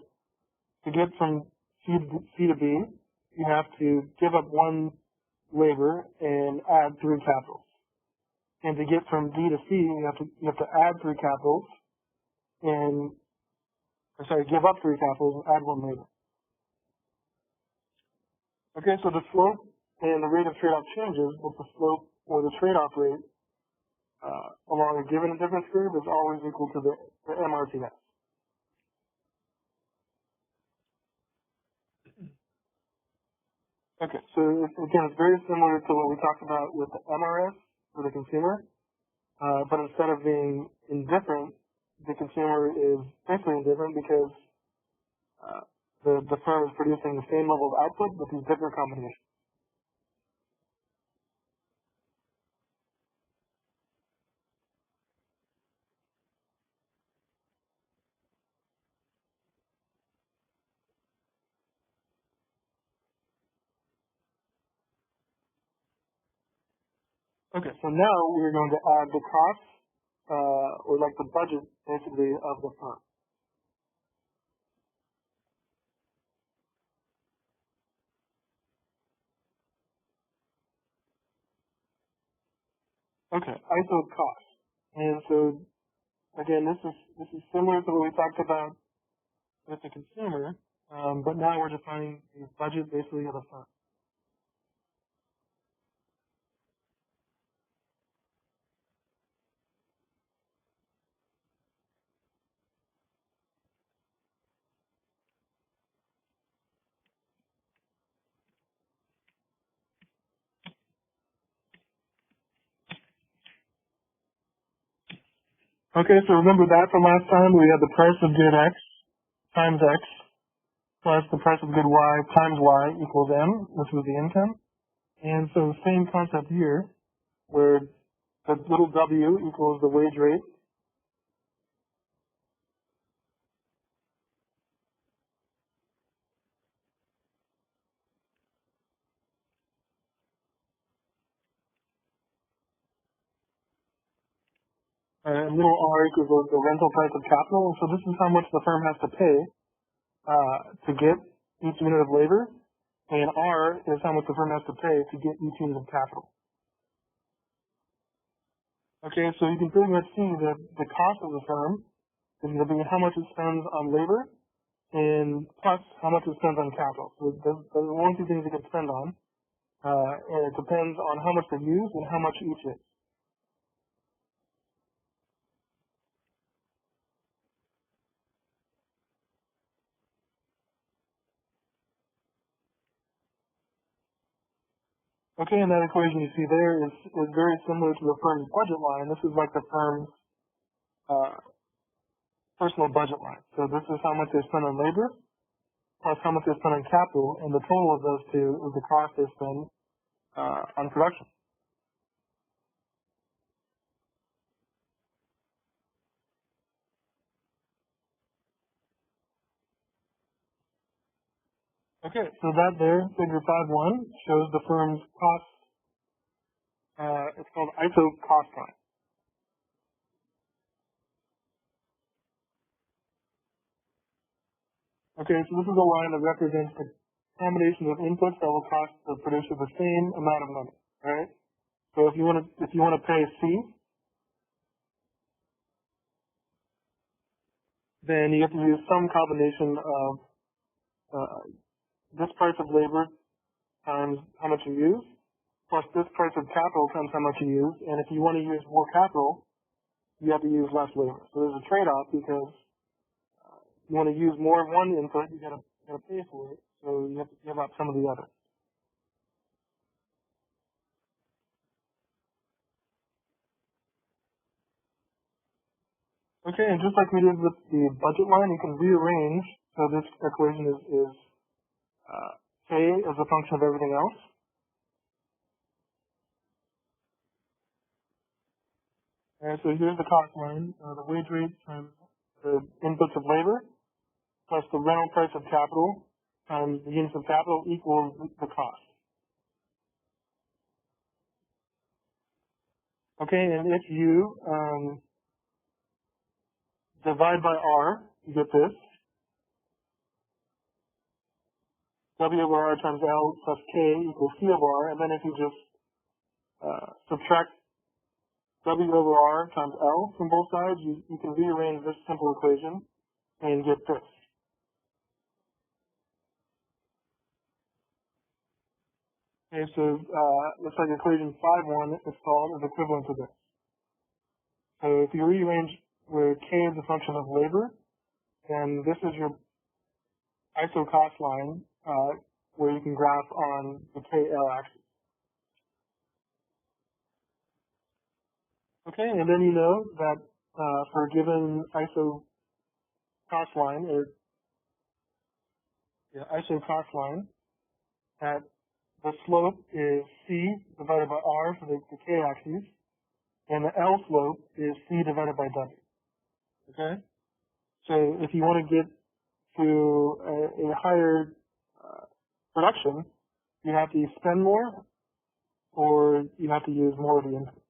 to get from C to B, you have to give up 1 labor and add 3 capitals. And to get from D to C, you have to add 3 capitals and, give up 3 capitals and add 1 labor. Okay, so the slope and the rate of trade-off changes, but the slope or the trade-off rate along a given difference curve is always equal to the MRTS. Okay, so again, it's very similar to what we talked about with the MRS for the consumer, but instead of being indifferent, the consumer is basically indifferent because the firm is producing the same level of output with these different combinations. Okay, so now we're going to add the costs, or like the budget, basically, of the firm. Okay, ISO costs. And so, again, this is similar to what we talked about with the consumer, but now we're defining the budget, basically, of the firm. Okay, so remember that from last time, we had the price of good X times X plus the price of good Y times Y equals M, which was the income. And so same concept here, where the little w equals the wage rate. And little r equals the rental price of capital. And so this is how much the firm has to pay to get each unit of labor. And R is how much the firm has to pay to get each unit of capital. Okay, so you can pretty much see that the cost of the firm is going to be how much it spends on labor and plus how much it spends on capital. So there's only 2 things it can spend on, and it depends on how much they use and how much each is. Okay, and that equation you see there is very similar to the firm's budget line. This is like the firm's personal budget line. So this is how much they spend on labor plus how much they spend on capital, and the total of those two is the cost they spend on production. Okay, so that there, figure 5.1, shows the firm's cost. It's called ISO cost line. Okay, so this is a line that represents the combination of inputs that will cost the producer the same amount of money, right? So if you want to pay C, then you have to use some combination of this price of labor times how much you use, plus this price of capital times how much you use. And if you want to use more capital, you have to use less labor. So there's a trade-off because you want to use more of one input, you gotta pay for it. So you have to give up some of the other. Okay, and just like we did with the budget line, you can rearrange. So this equation is K as a function of everything else. And so here's the cost line, the wage rate times the inputs of labor plus the rental price of capital times the units of capital equals the cost. Okay, and if you divide by R, you get this. W over R times L plus K equals C over R, and then if you just subtract W over R times L from both sides, you can rearrange this simple equation and get this. Okay, so looks like equation 5.1 is called is equivalent to this. So if you rearrange where K is a function of labor, then this is your ISO cost line where you can graph on the KL axis. Okay, and then you know that for a given ISO cost line, or ISO cost line, that the slope is C divided by R for the K axis, and the L slope is C divided by W. Okay? So if you want to get to a higher production, you have to spend more or you have to use more of the input.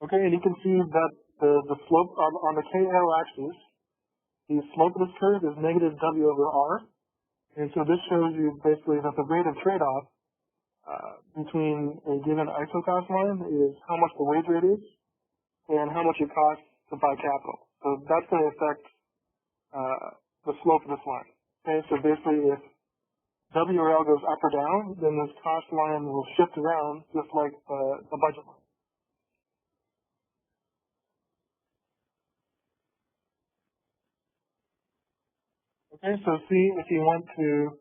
Okay, and you can see that the slope on the KL axis, the slope of this curve is negative W over R. And so this shows you basically that the rate of trade-off between a given ISO cost line is how much the wage rate is and how much it costs to buy capital. So that's going to affect the slope of this line. Okay, so basically if W or L goes up or down, then this cost line will shift around just like the budget line. Okay, so see if you want to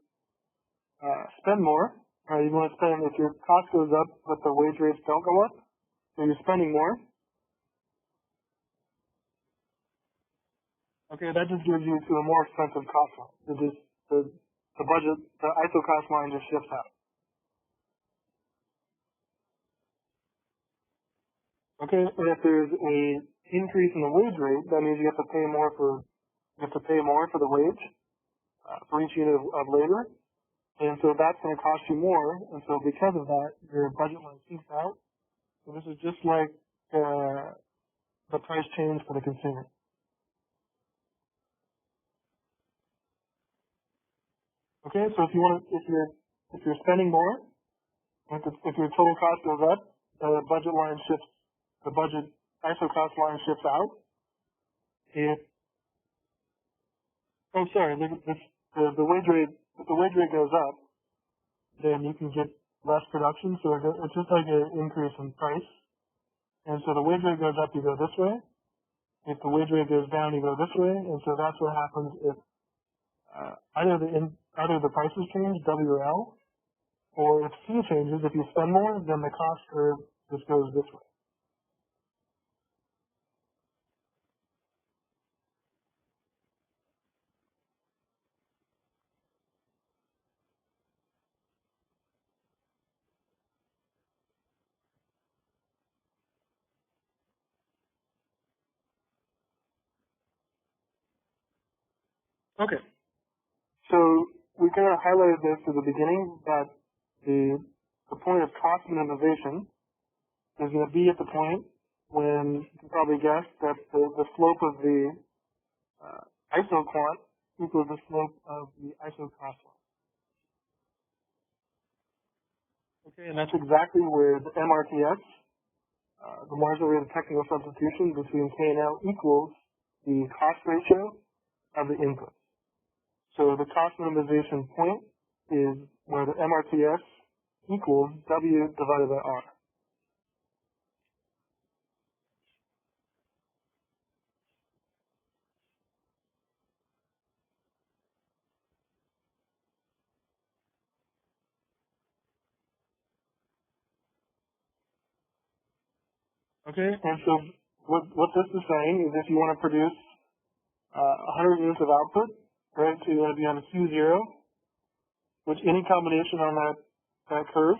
spend more, you want to spend, if your cost goes up but the wage rates don't go up, so you're spending more. Okay, that just gives you to a more expensive cost line. It just, the budget, the ISO cost line just shifts out. Okay, and if there's a increase in the wage rate, that means you have to pay more for the wage for each unit of labor, and so that's going to cost you more. And so because of that, your budget line seeks out. So this is just like the price change for the consumer. Okay, so if you're spending more, if your total cost goes up, the budget line shifts. The budget ISO cost line shifts out. If the wage rate, if the wage rate goes up, then you can get less production. So it's just like an increase in price. And so the wage rate goes up, you go this way. If the wage rate goes down, you go this way. And so that's what happens if either the prices change, W or L, or if C changes. If you spend more, then the cost curve just goes this way. Okay. So we kind of highlighted this at the beginning, that the point of cost minimization is going to be at the point when you can probably guess that the slope of the isoquant equals the slope of the isocost line. Okay, and that's exactly where the MRTS, the marginal rate of technical substitution between K and L, equals the cost ratio of the input. So the cost minimization point is where the MRTS equals W divided by R. Okay, and so what this is saying is if you want to produce 100 units of output, right, so you want to be on a Q0, which any combination on that curve,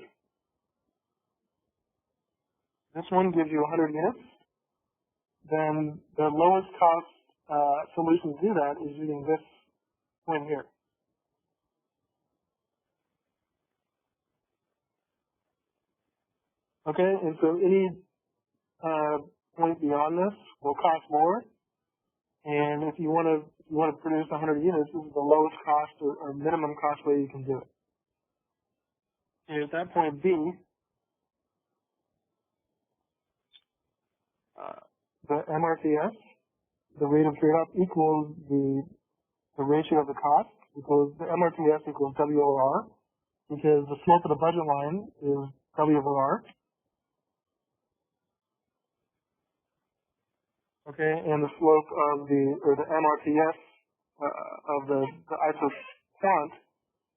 this one gives you 100 units, then the lowest cost solution to do that is using this point here. Okay, and so any point beyond this will cost more, and if you want to produce 100 units, this is the lowest cost or minimum cost way you can do it. And at that point B, the MRTS, the rate of trade-off, equals the ratio of the cost, because the MRTS equals W over R, because the slope of the budget line is W over R. Okay, and the slope of the MRTS of the isoquant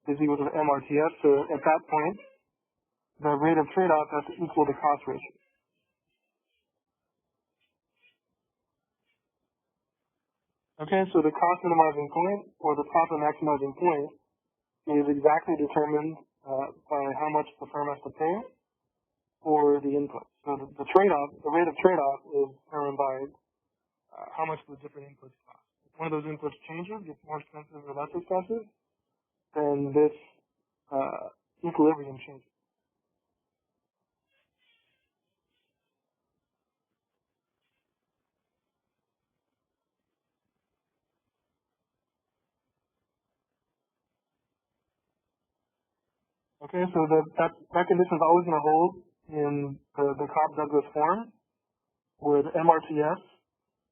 is equal to the MRTS. So at that point, the rate of trade-off has to equal the cost ratio. Okay, so the cost minimizing point or the profit maximizing point is exactly determined by how much the firm has to pay for the input. So the trade-off, the rate of trade-off is determined by how much the different inputs cost. If one of those inputs changes, gets more expensive or less expensive, then this equilibrium changes. Okay, so that condition is always going to hold in the Cobb-Douglas form, where the MRTS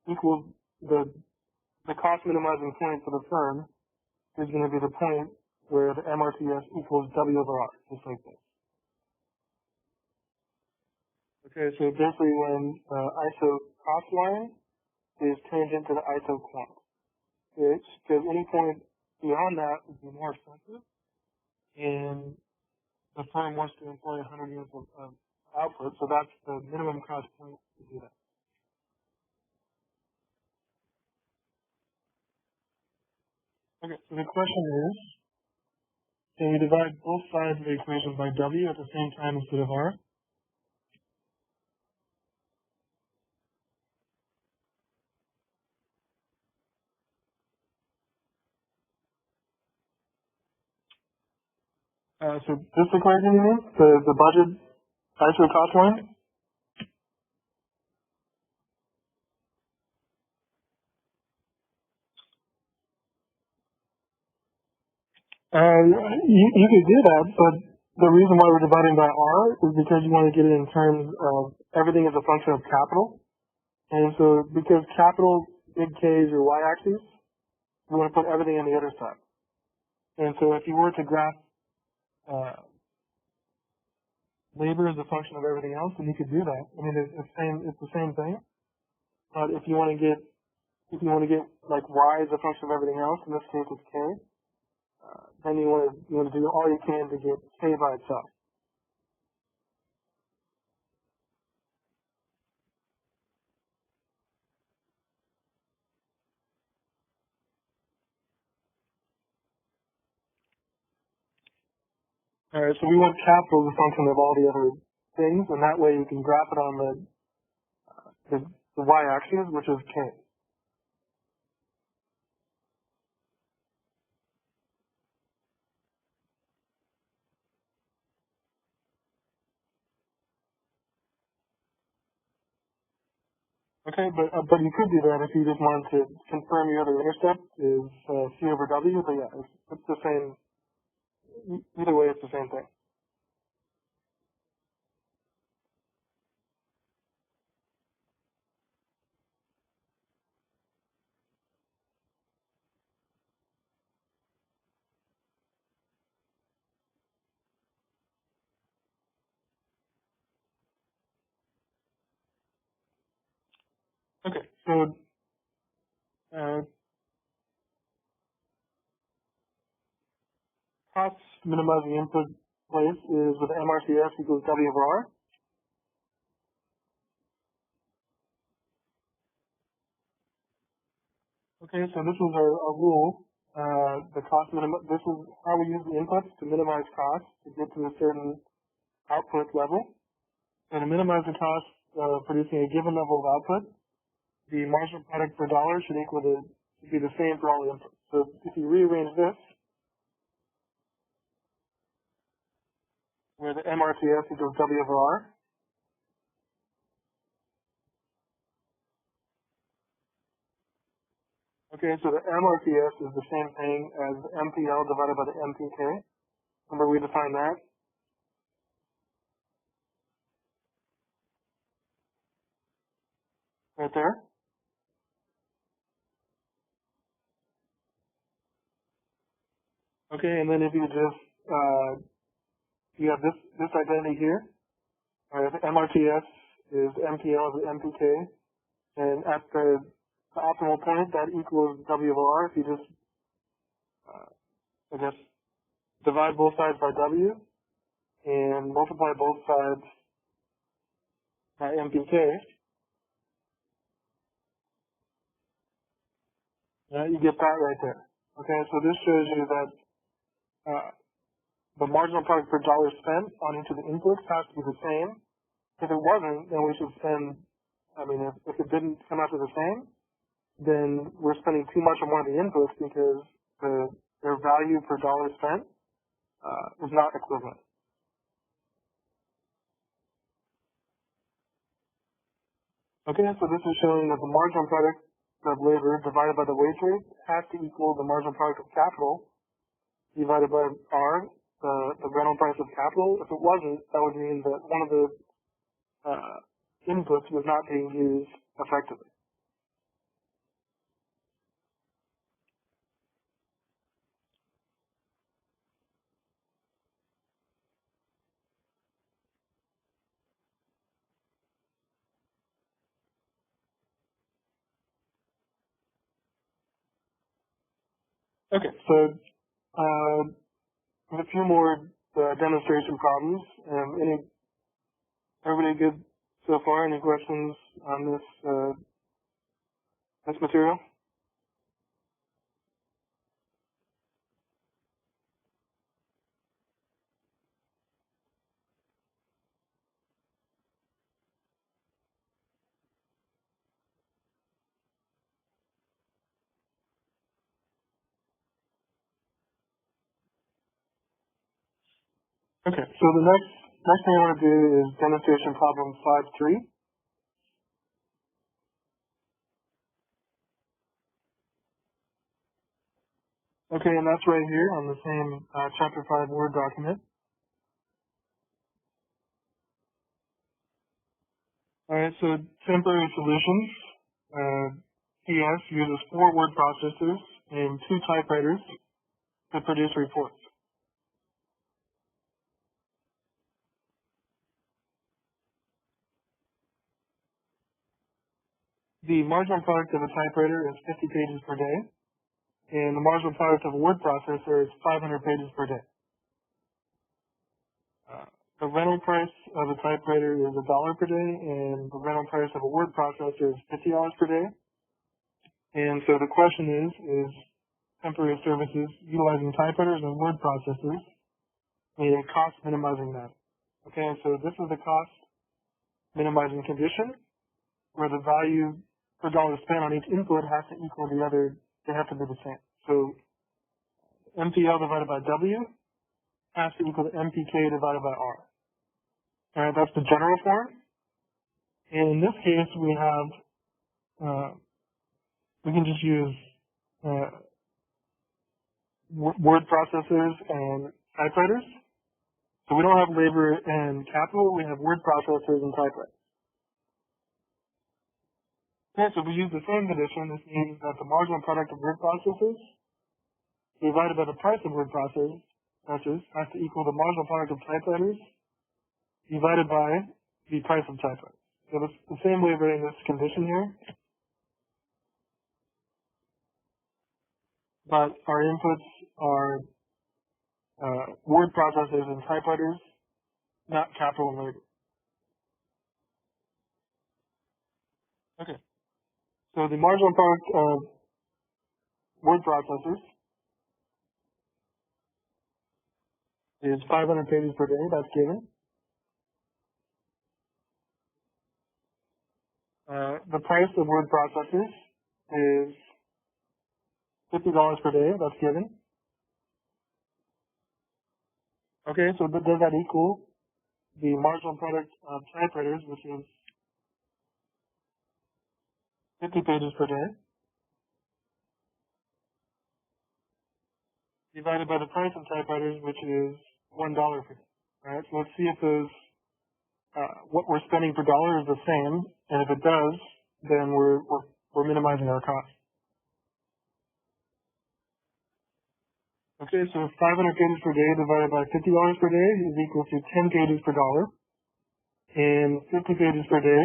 equals the cost minimizing point for the firm is going to be the point where the MRTS equals W over R, just like this. Okay, so basically when the ISO cost line is tangent to the ISO quant. Because any point beyond that would be more expensive, and the firm wants to employ 100 units of output, so that's the minimum cost point to do that. Okay, so the question is, can we divide both sides of the equation by W at the same time instead of R? So this equation, you mean? The budget ISO cost line? You could do that, but the reason why we're dividing by R is because you want to get it in terms of everything as a function of capital. And so because capital, big K is your y-axis, we want to put everything on the other side. And so if you were to graph labor as a function of everything else, then you could do that. I mean, it's the same thing. But if you want to get like y as a function of everything else, in this case it's K, then you want to do all you can to get K by itself. All right, so we want capital as a function of all the other things, and that way you can graph it on the y-axis, which is K. Okay, but you could do that if you just wanted to confirm your other intercept is C over W, but yeah, it's the same. Either way, it's the same thing. Okay, so cost minimizing input place is with MRCS equals W over R. Okay, so this is our rule. This is how we use the inputs to minimize costs to get to a certain output level. And to minimize the cost of producing a given level of output, the marginal product per dollar should be the same for all the inputs. So if you rearrange this, where the MRCS equals W over R, okay, so the MRCS is the same thing as MPL divided by the MPK. Remember we defined that right there. Okay, and then if you just, you have this identity here, the MRTS is MPL to MPK, and at the optimal point, that equals W over R. If you just, I guess, divide both sides by W and multiply both sides by MPK, you get that right there. Okay, so this shows you that the marginal product per dollar spent on each of the inputs has to be the same. If it wasn't, then we should spend, if it didn't come out to the same, then we're spending too much on one of the inputs because their value per dollar spent is not equivalent. Okay, so this is showing that the marginal product of labor divided by the wage rate has to equal the marginal product of capital divided by R, the rental price of capital. If it wasn't, that would mean that one of the inputs was not being used effectively. Okay, so a few more demonstration problems. Everybody good so far? Any questions on this material? Okay, so the next thing I want to do is demonstration problem 5.3. Okay, and that's right here on the same chapter 5 Word document. All right, so temporary solutions. TS uses 4 word processors and 2 typewriters to produce reports. The marginal product of a typewriter is 50 pages per day, and the marginal product of a word processor is 500 pages per day. The rental price of a typewriter is $1 per day, and the rental price of a word processor is $50 per day. And so the question is temporary services utilizing typewriters and word processors, meaning cost minimizing that. Okay, so this is the cost minimizing condition, where the value per dollar spent on each input has to equal the other, they have to be the same. So MPL divided by W has to equal the MPK divided by R. Alright, that's the general form. And in this case, we have we can just use word processors and typewriters. So we don't have labor and capital, we have word processors and typewriters. Okay, so if we use the same condition, this means that the marginal product of word processors divided by the price of word processors has to equal the marginal product of typewriters divided by the price of typewriters. So it's the same way of writing this condition here, but our inputs are word processors and typewriters, not capital and labor. Okay, so the marginal product of word processors is 500 pages per day, that's given. The price of word processors is $50 per day, that's given. Okay, so does that equal the marginal product of typewriters, which is 50 pages per day, divided by the price of typewriters, which is $1 per day. All right, so let's see if those what we're spending per dollar is the same, and if it does, then we're minimizing our cost. Okay, so 500 pages per day divided by $50 per day is equal to 10 pages per dollar, and 50 pages per day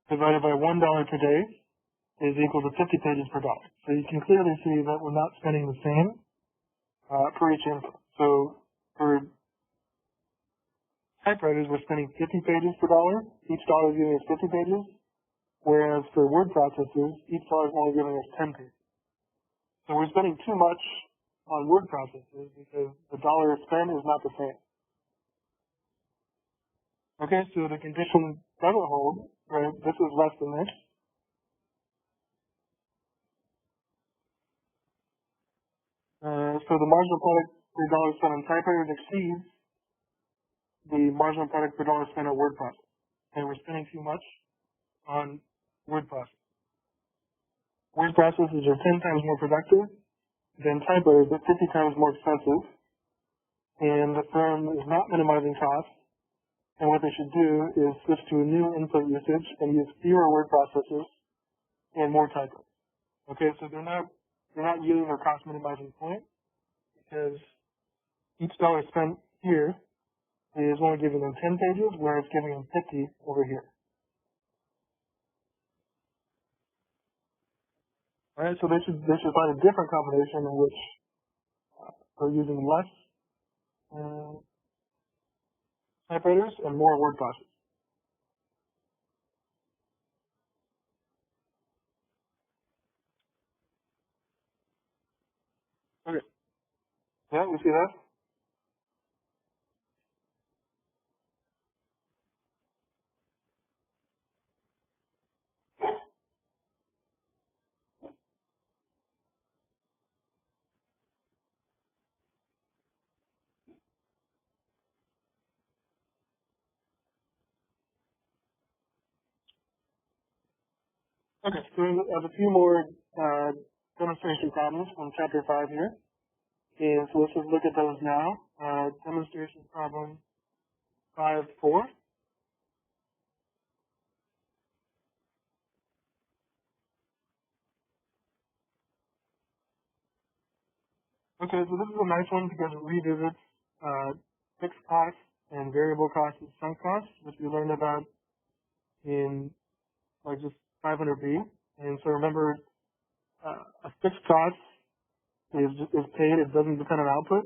divided by $1 per day is equal to 50 pages per dollar. So you can clearly see that we're not spending the same per each input. So for typewriters, we're spending 50 pages per dollar. Each dollar is giving us 50 pages, whereas for word processors, each dollar is only giving us 10 pages. So we're spending too much on word processors because the dollar spent is not the same. Okay, so the condition doesn't hold, right? This is less than this. So the marginal product per dollar spent on typewriters exceeds the marginal product per dollar spent on word processors. And we're spending too much on word processors. Word processors are 10 times more productive than typewriters, but 50 times more expensive. And the firm is not minimizing costs. And what they should do is switch to a new input usage and use fewer word processors and more typewriters. Okay, so they're not using their cost minimizing point because each dollar spent here is only giving them 10 pages, whereas giving them 50 over here. All right, so they should find a different combination in which they're using less typewriters and more word processors. Okay. Yeah, you see that? Okay, so we have a few more demonstration problems from chapter 5 here. And so let's just look at those now. Demonstration problem 5.4. Okay, so this is a nice one because it revisits fixed costs and variable costs and sunk costs, which we learned about in like just 500B. And so remember, a fixed cost is paid, it doesn't depend on output.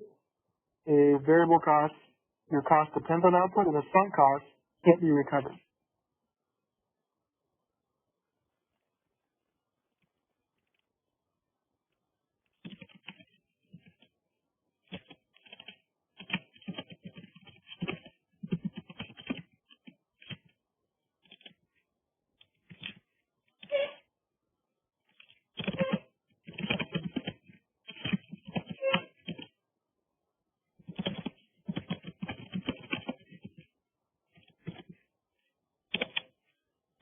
A variable cost, your cost depends on output, and a sunk cost can't be recovered.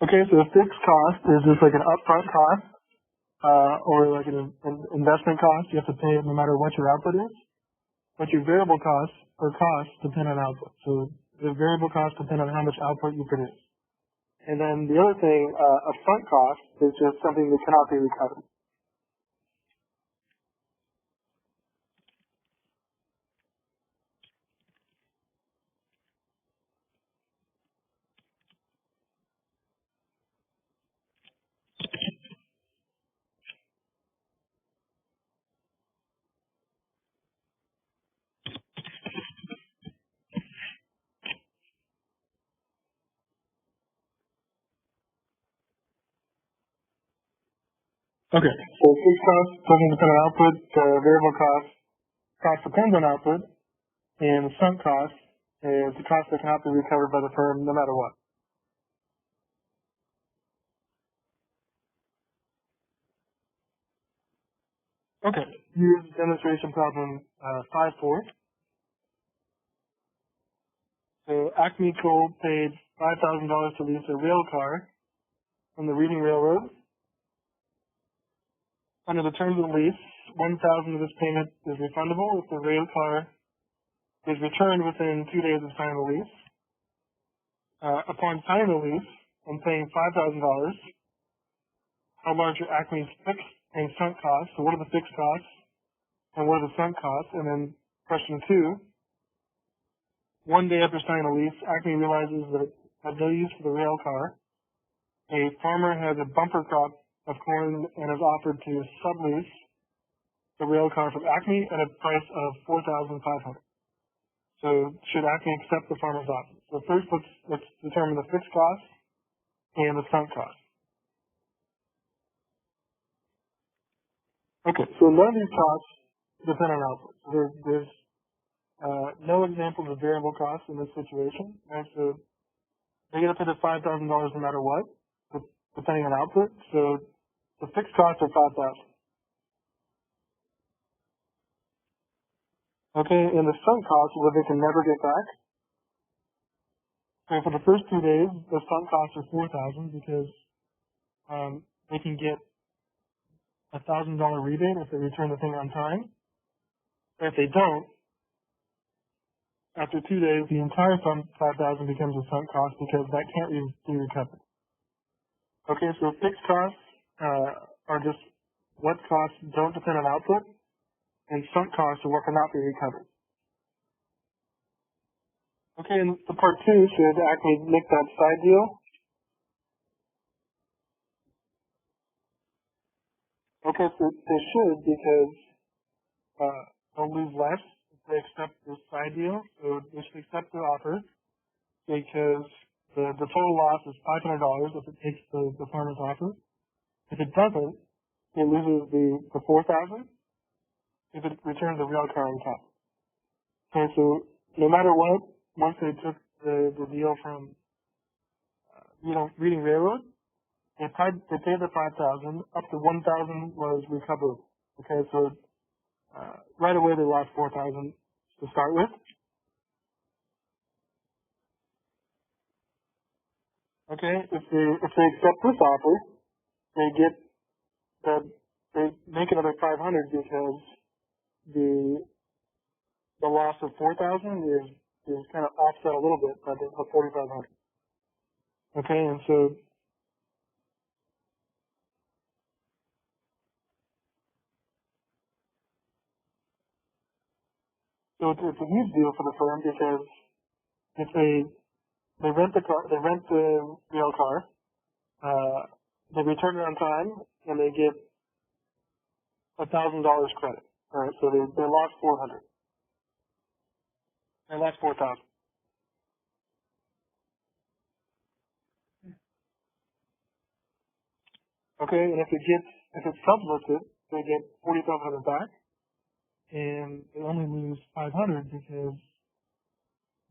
Okay, so a fixed cost is just like an upfront cost, or like an investment cost. You have to pay it no matter what your output is. But your variable costs or costs depend on output. So the variable costs depend on how much output you produce. And then the other thing, upfront cost is just something that cannot be recovered. Okay, so fixed cost doesn't depend on output, variable cost depends on output, and the sunk cost is the cost that cannot be recovered by the firm no matter what. Okay, here's demonstration problem 5-4. So Acme Coal paid $5,000 to lease a rail car from the Reading Railroad. Under the terms of the lease, $1,000 of this payment is refundable if the rail car is returned within 2 days of signing the lease. Upon signing the lease and paying $5,000, how large are Acme's fixed and sunk costs? So what are the fixed costs and what are the sunk costs? And then question 2, 1 day after signing the lease, Acme realizes that it had no use for the rail car. A farmer has a bumper crop of corn and is offered to sublease the rail car from Acme at a price of $4,500. So should Acme accept the farmer's offer? So first, let's determine the fixed cost and the sunk cost. Okay, so none of these costs depend on output. So there's no examples of variable costs in this situation. Right? So they get to pay the $5,000 no matter what, depending on output. So the fixed costs are $5,000. Okay, and the sunk costs are what they can never get back. And for the first 2 days, the sunk costs are $4,000 because they can get a $1,000 rebate if they return the thing on time. But if they don't, after 2 days, the entire sum, $5,000, becomes a sunk cost because that can't be recovered. Okay, so fixed costs are just what costs don't depend on output, and sunk costs are what cannot be recovered. Okay, and the part 2, should Acme make that side deal? Okay, so they should because they'll lose less if they accept this side deal. So they should accept the offer because the total loss is $500 if it takes the farmer's offer. If it doesn't, it loses the $4,000 if it returns the rail car on top. Okay, so no matter what, once they took the deal from Reading Railroad, they paid the $5,000, up to $1,000 was recoverable. Okay, so right away they lost $4,000 to start with. Okay, if they accept this offer, they make another $500 because the loss of $4,000 is kind of offset a little bit by the $4,500. Okay, and so it's a huge deal for the firm because if they rent the rail car, they return it on time, and they get $1,000 credit. All right, so they lost $400. They lost $4,000. Okay, and if it's sublisted, they get $4,500 back, and they only lose $500 because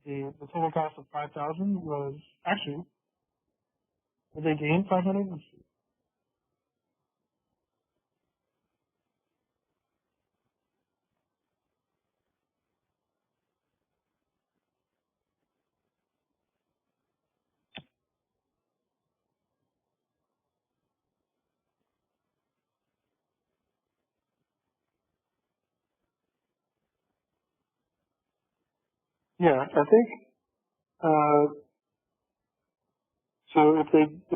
the total cost of $5,000 was actually, did they gain $500? Yeah, I think, so if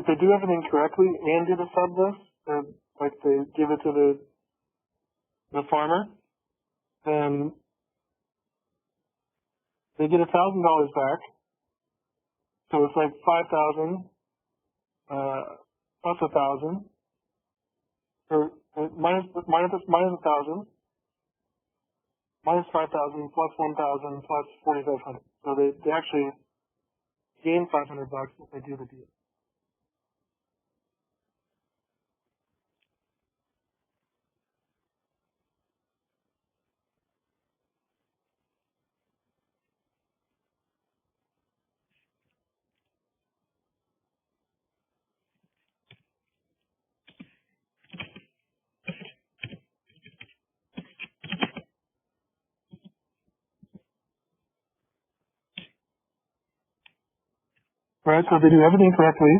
they do everything correctly and do the sub list, like they give it to the farmer, then they get $1,000 back. So it's like 5,000, plus 1,000, or minus 1,000, minus 5,000, plus 1,000, plus 4,500. So they actually gain $500 if they do the deal. Right, so if they do everything correctly,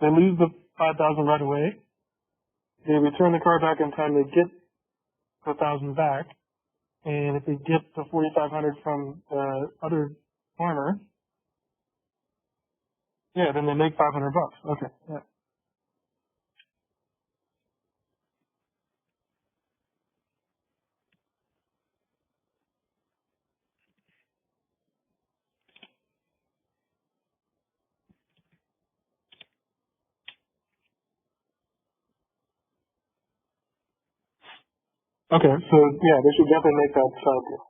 they lose the 5,000 right away. They return the car back in time, they get the 1,000 back. And if they get the 4,500 from the other farmer, yeah, then they make $500. Okay, yeah. Okay, so yeah, they should definitely make that side deal.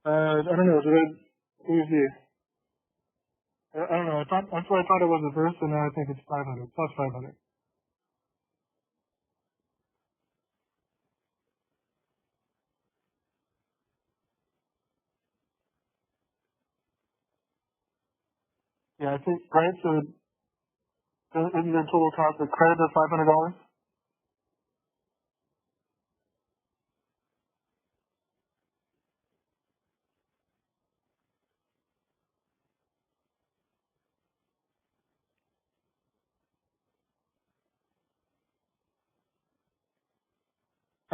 I don't know, let me see. I don't know, that's what I thought it was at first, and now I think it's 500, plus 500. Yeah, I think, right, so isn't the total cost of credit of $500?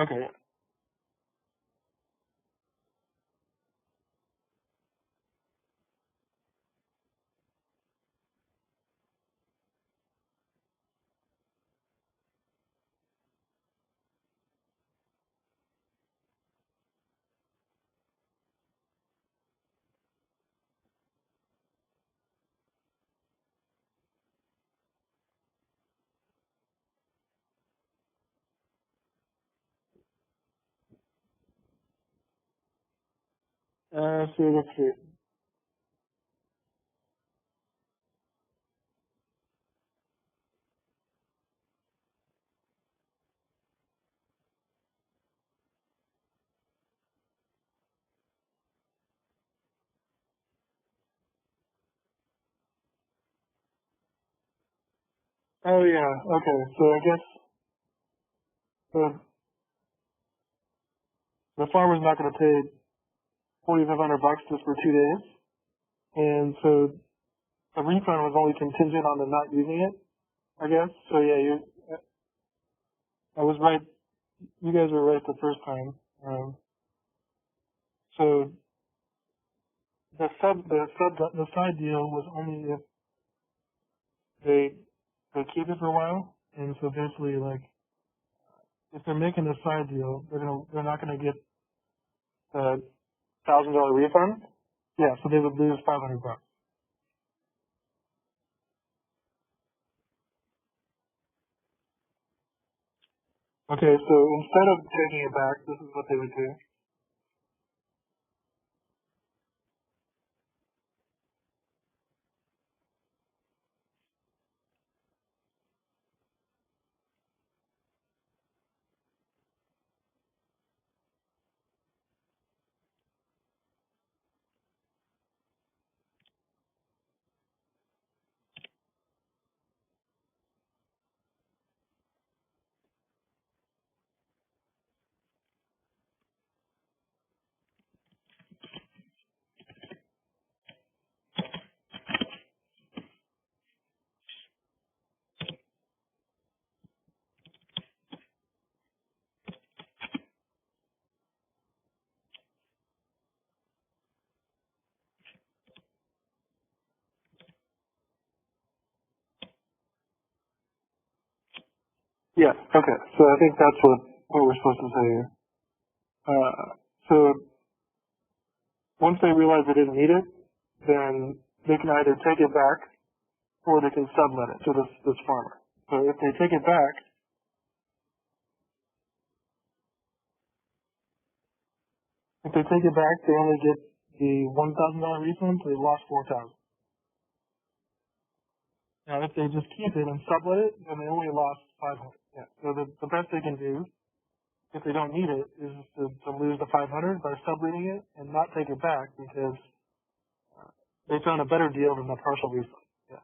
Okay, so let's see. Oh yeah, okay, so I guess the, the farmer's not gonna pay $4,500 just for 2 days, and so the refund was only contingent on them not using it, I guess. So yeah, I was right. You guys were right the first time. So the side deal was only if they they keep it for a while, and so basically like if they're making a side deal, they're not gonna get the $1,000 refund. Yeah, so they would lose $500. Okay, so instead of taking it back, this is what they would do. Yeah, okay. So I think that's what we're supposed to say here. So once they realize they didn't need it, then they can either take it back or they can sublet it to this farmer. So if they take it back, they only get the $1,000 refund, so they lost $4,000. Now, if they just keep it and sublet it, then they only lost $500. Yeah. So the best they can do, if they don't need it, is to lose the $500 by subletting it and not take it back because they found a better deal than the partial refund. Yeah.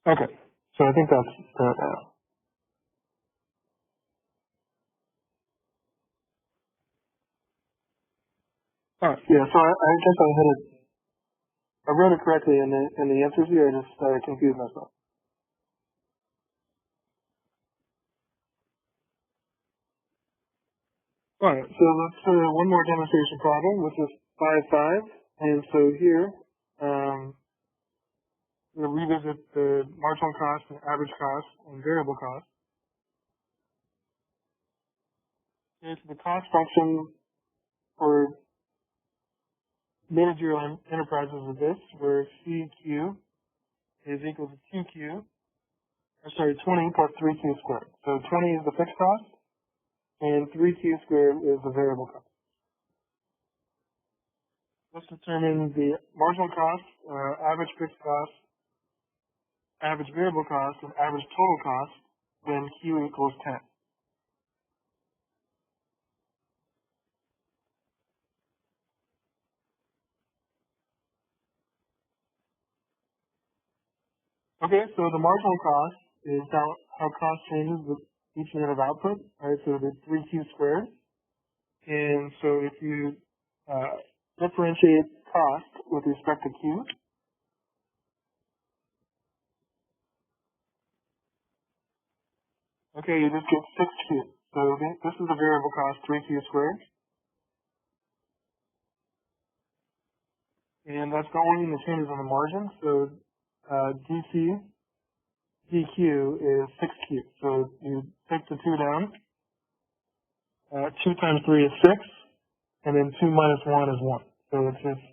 Okay. So I think that's that now. All right. Yeah. So I guess I had it. I wrote it correctly in the answers here. I just confused myself. All right. So let's one more demonstration problem, which is 5-5. And so here, we'll revisit the marginal cost and average cost and variable cost. Here's the cost function for managerial enterprises is this, where CQ is equal to 2Q, 20 plus 3Q squared. So 20 is the fixed cost, and 3Q squared is the variable cost. Let's determine the marginal cost, average fixed cost, average variable cost, and average total cost when Q equals 10. Okay, so the marginal cost is how cost changes with each unit of output, right? So the 3Q squared. And so if you differentiate cost with respect to Q, okay, you just get 6Q. So this is the variable cost, 3Q squared. And that's the only thing that changes on the margin. So DC, DQ is 6Q. So you take the 2 down. 2 times 3 is 6. And then 2 minus 1 is 1. So it's just,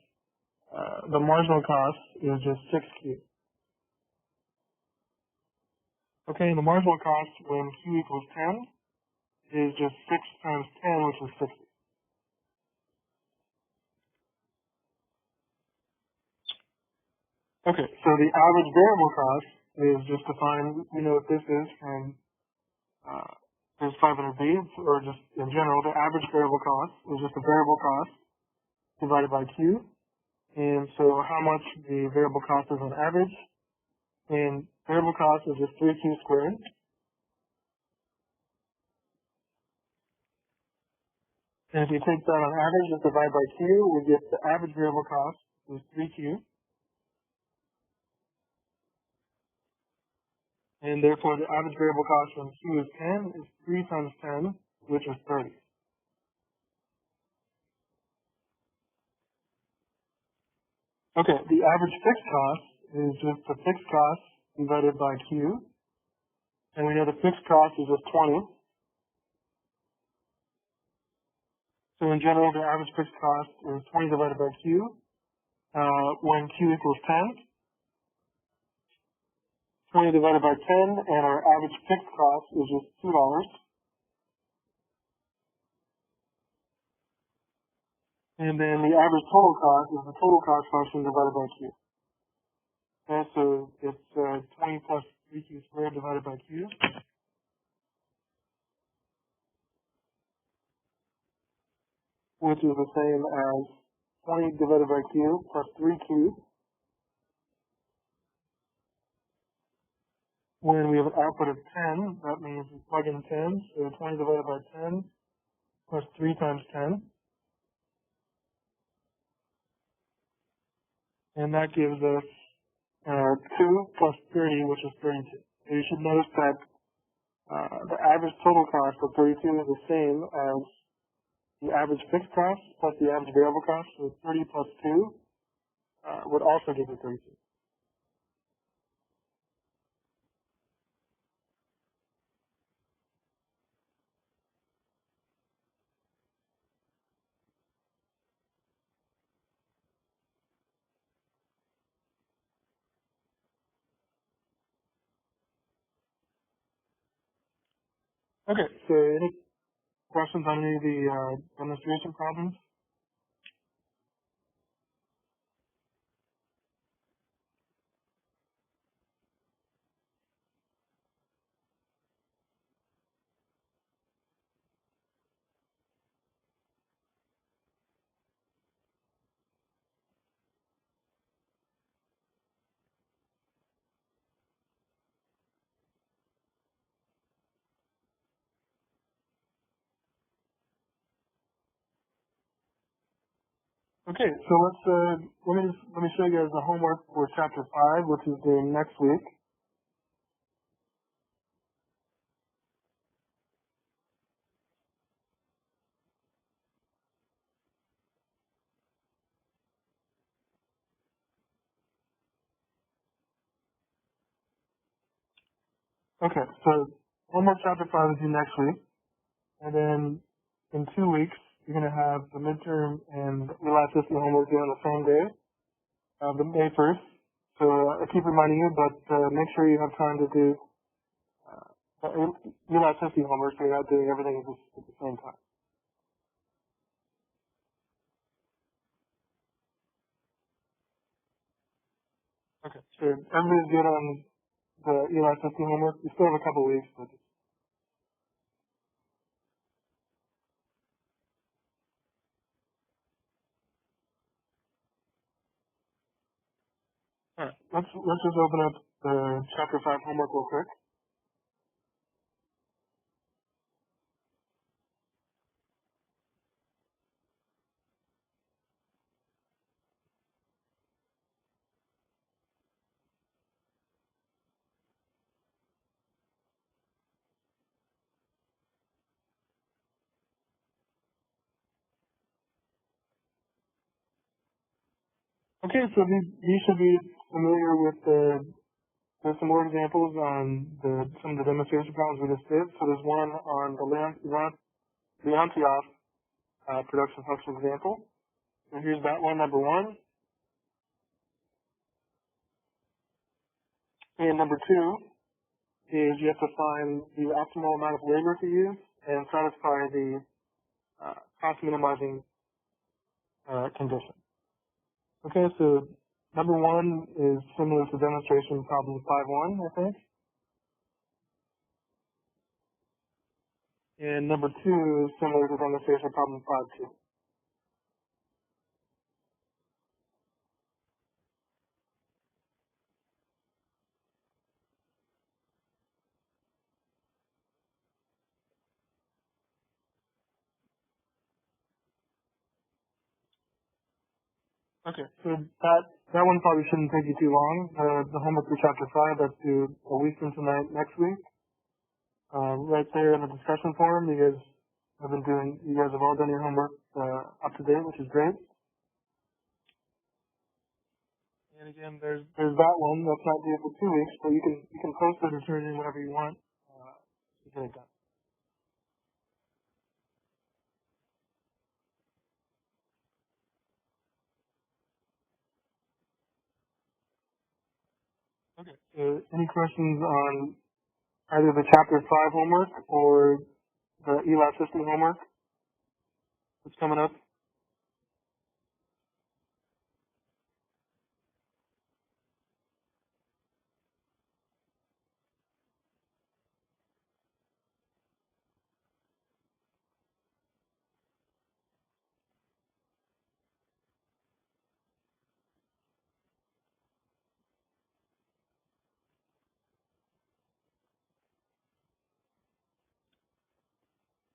the marginal cost is just 6Q. Okay, and the marginal cost when Q equals 10 is just 6 times 10, which is 60. Okay, so the average variable cost is just defined, we know what this is from this 500B, or just in general, the average variable cost is just the variable cost divided by Q. And so how much the variable cost is on average, and variable cost is just 3Q squared. And if you take that on average, just divide by Q, we get the average variable cost is 3Q. And therefore, the average variable cost when Q is 10 is 3 times 10, which is 30. Okay, the average fixed cost is just the fixed cost divided by Q. And we know the fixed cost is just 20. So in general, the average fixed cost is 20 divided by Q. When Q equals 10, 20 divided by 10, and our average fixed cost is just $2. And then the average total cost is the total cost function divided by Q. Okay, so it's 20 plus 3Q squared divided by Q. Which is the same as 20 divided by Q plus 3Q when we have an output of 10, that means we plug in 10, so 20 divided by 10 plus 3 times 10. And that gives us 2 plus 30, which is 32. So you should notice that the average total cost of 32 is the same as the average fixed cost plus the average variable cost. So 30 plus 2 would also give you 32. Okay, so any questions on any of the demonstration problems? Okay, so let me show you guys the homework for chapter 5, which is due next week. Okay, so homework chapter 5 is due next week, and then in 2 weeks you're going to have the midterm and elasticity homework due on the same day, the May 1st. So I keep reminding you, but make sure you have time to do elasticity homework so you're not doing everything at the same time. Okay, so everybody's good on the elasticity homework. You still have a couple weeks, but all right. Let's just open up the chapter 5 homework real quick. Okay, so these should be familiar with there's some more examples on some of the demonstration problems we just did. So there's one on the Leontief production function example. So here's that one, number 1. And number 2 is you have to find the optimal amount of labor to use and satisfy the cost minimizing condition. Okay, so number 1 is similar to demonstration problem 5.1, I think. And number 2 is similar to demonstration problem 5.2. Okay, so that one probably shouldn't take you too long. The homework for chapter 5, that's due a week from tonight, next week. Right there in the discussion forum, you guys have all done your homework up to date, which is great. And again, there's that one that's not due for 2 weeks, but you can post it or turn it in whenever you want to get it done. Okay. So any questions on either the chapter 5 homework or the elasticity homework that's coming up?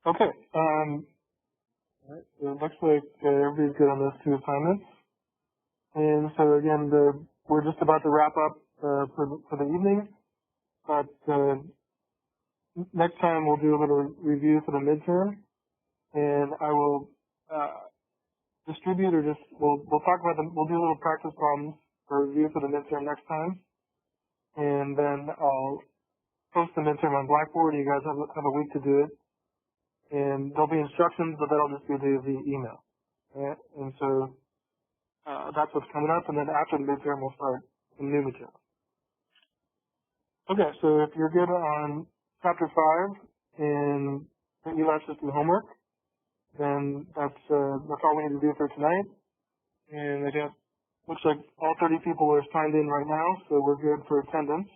Okay. Alright, so it looks like everybody's good on those two assignments. And so again, we're just about to wrap up for the evening, but next time we'll do a little review for the midterm, and I will distribute or just we'll talk about them. We'll do a little practice problems for review for the midterm next time, and then I'll post the midterm on Blackboard. You guys have a week to do it, and there'll be instructions, but that'll just be the email. Right? And so that's what's coming up, and then after the midterm we'll start some new material. Okay, so if you're good on chapter 5 in the ELAS system homework, then that's all we need to do for tonight. And I guess looks like all 30 people are signed in right now, so we're good for attendance.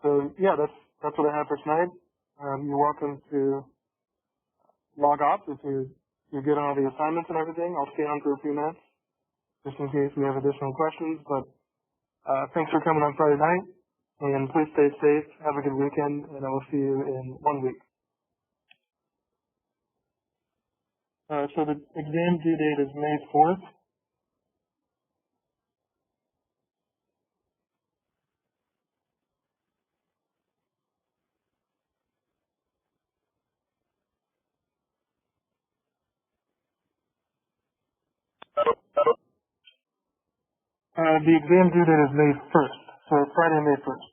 So yeah, that's what I have for tonight. You're welcome to log off if you're good on all the assignments and everything. I'll stay on for a few minutes just in case we have additional questions. But thanks for coming on Friday night, and please stay safe. Have a good weekend, and I will see you in 1 week. So the exam due date is May 4th. The exam due date is May 1st, so Friday, May 1st.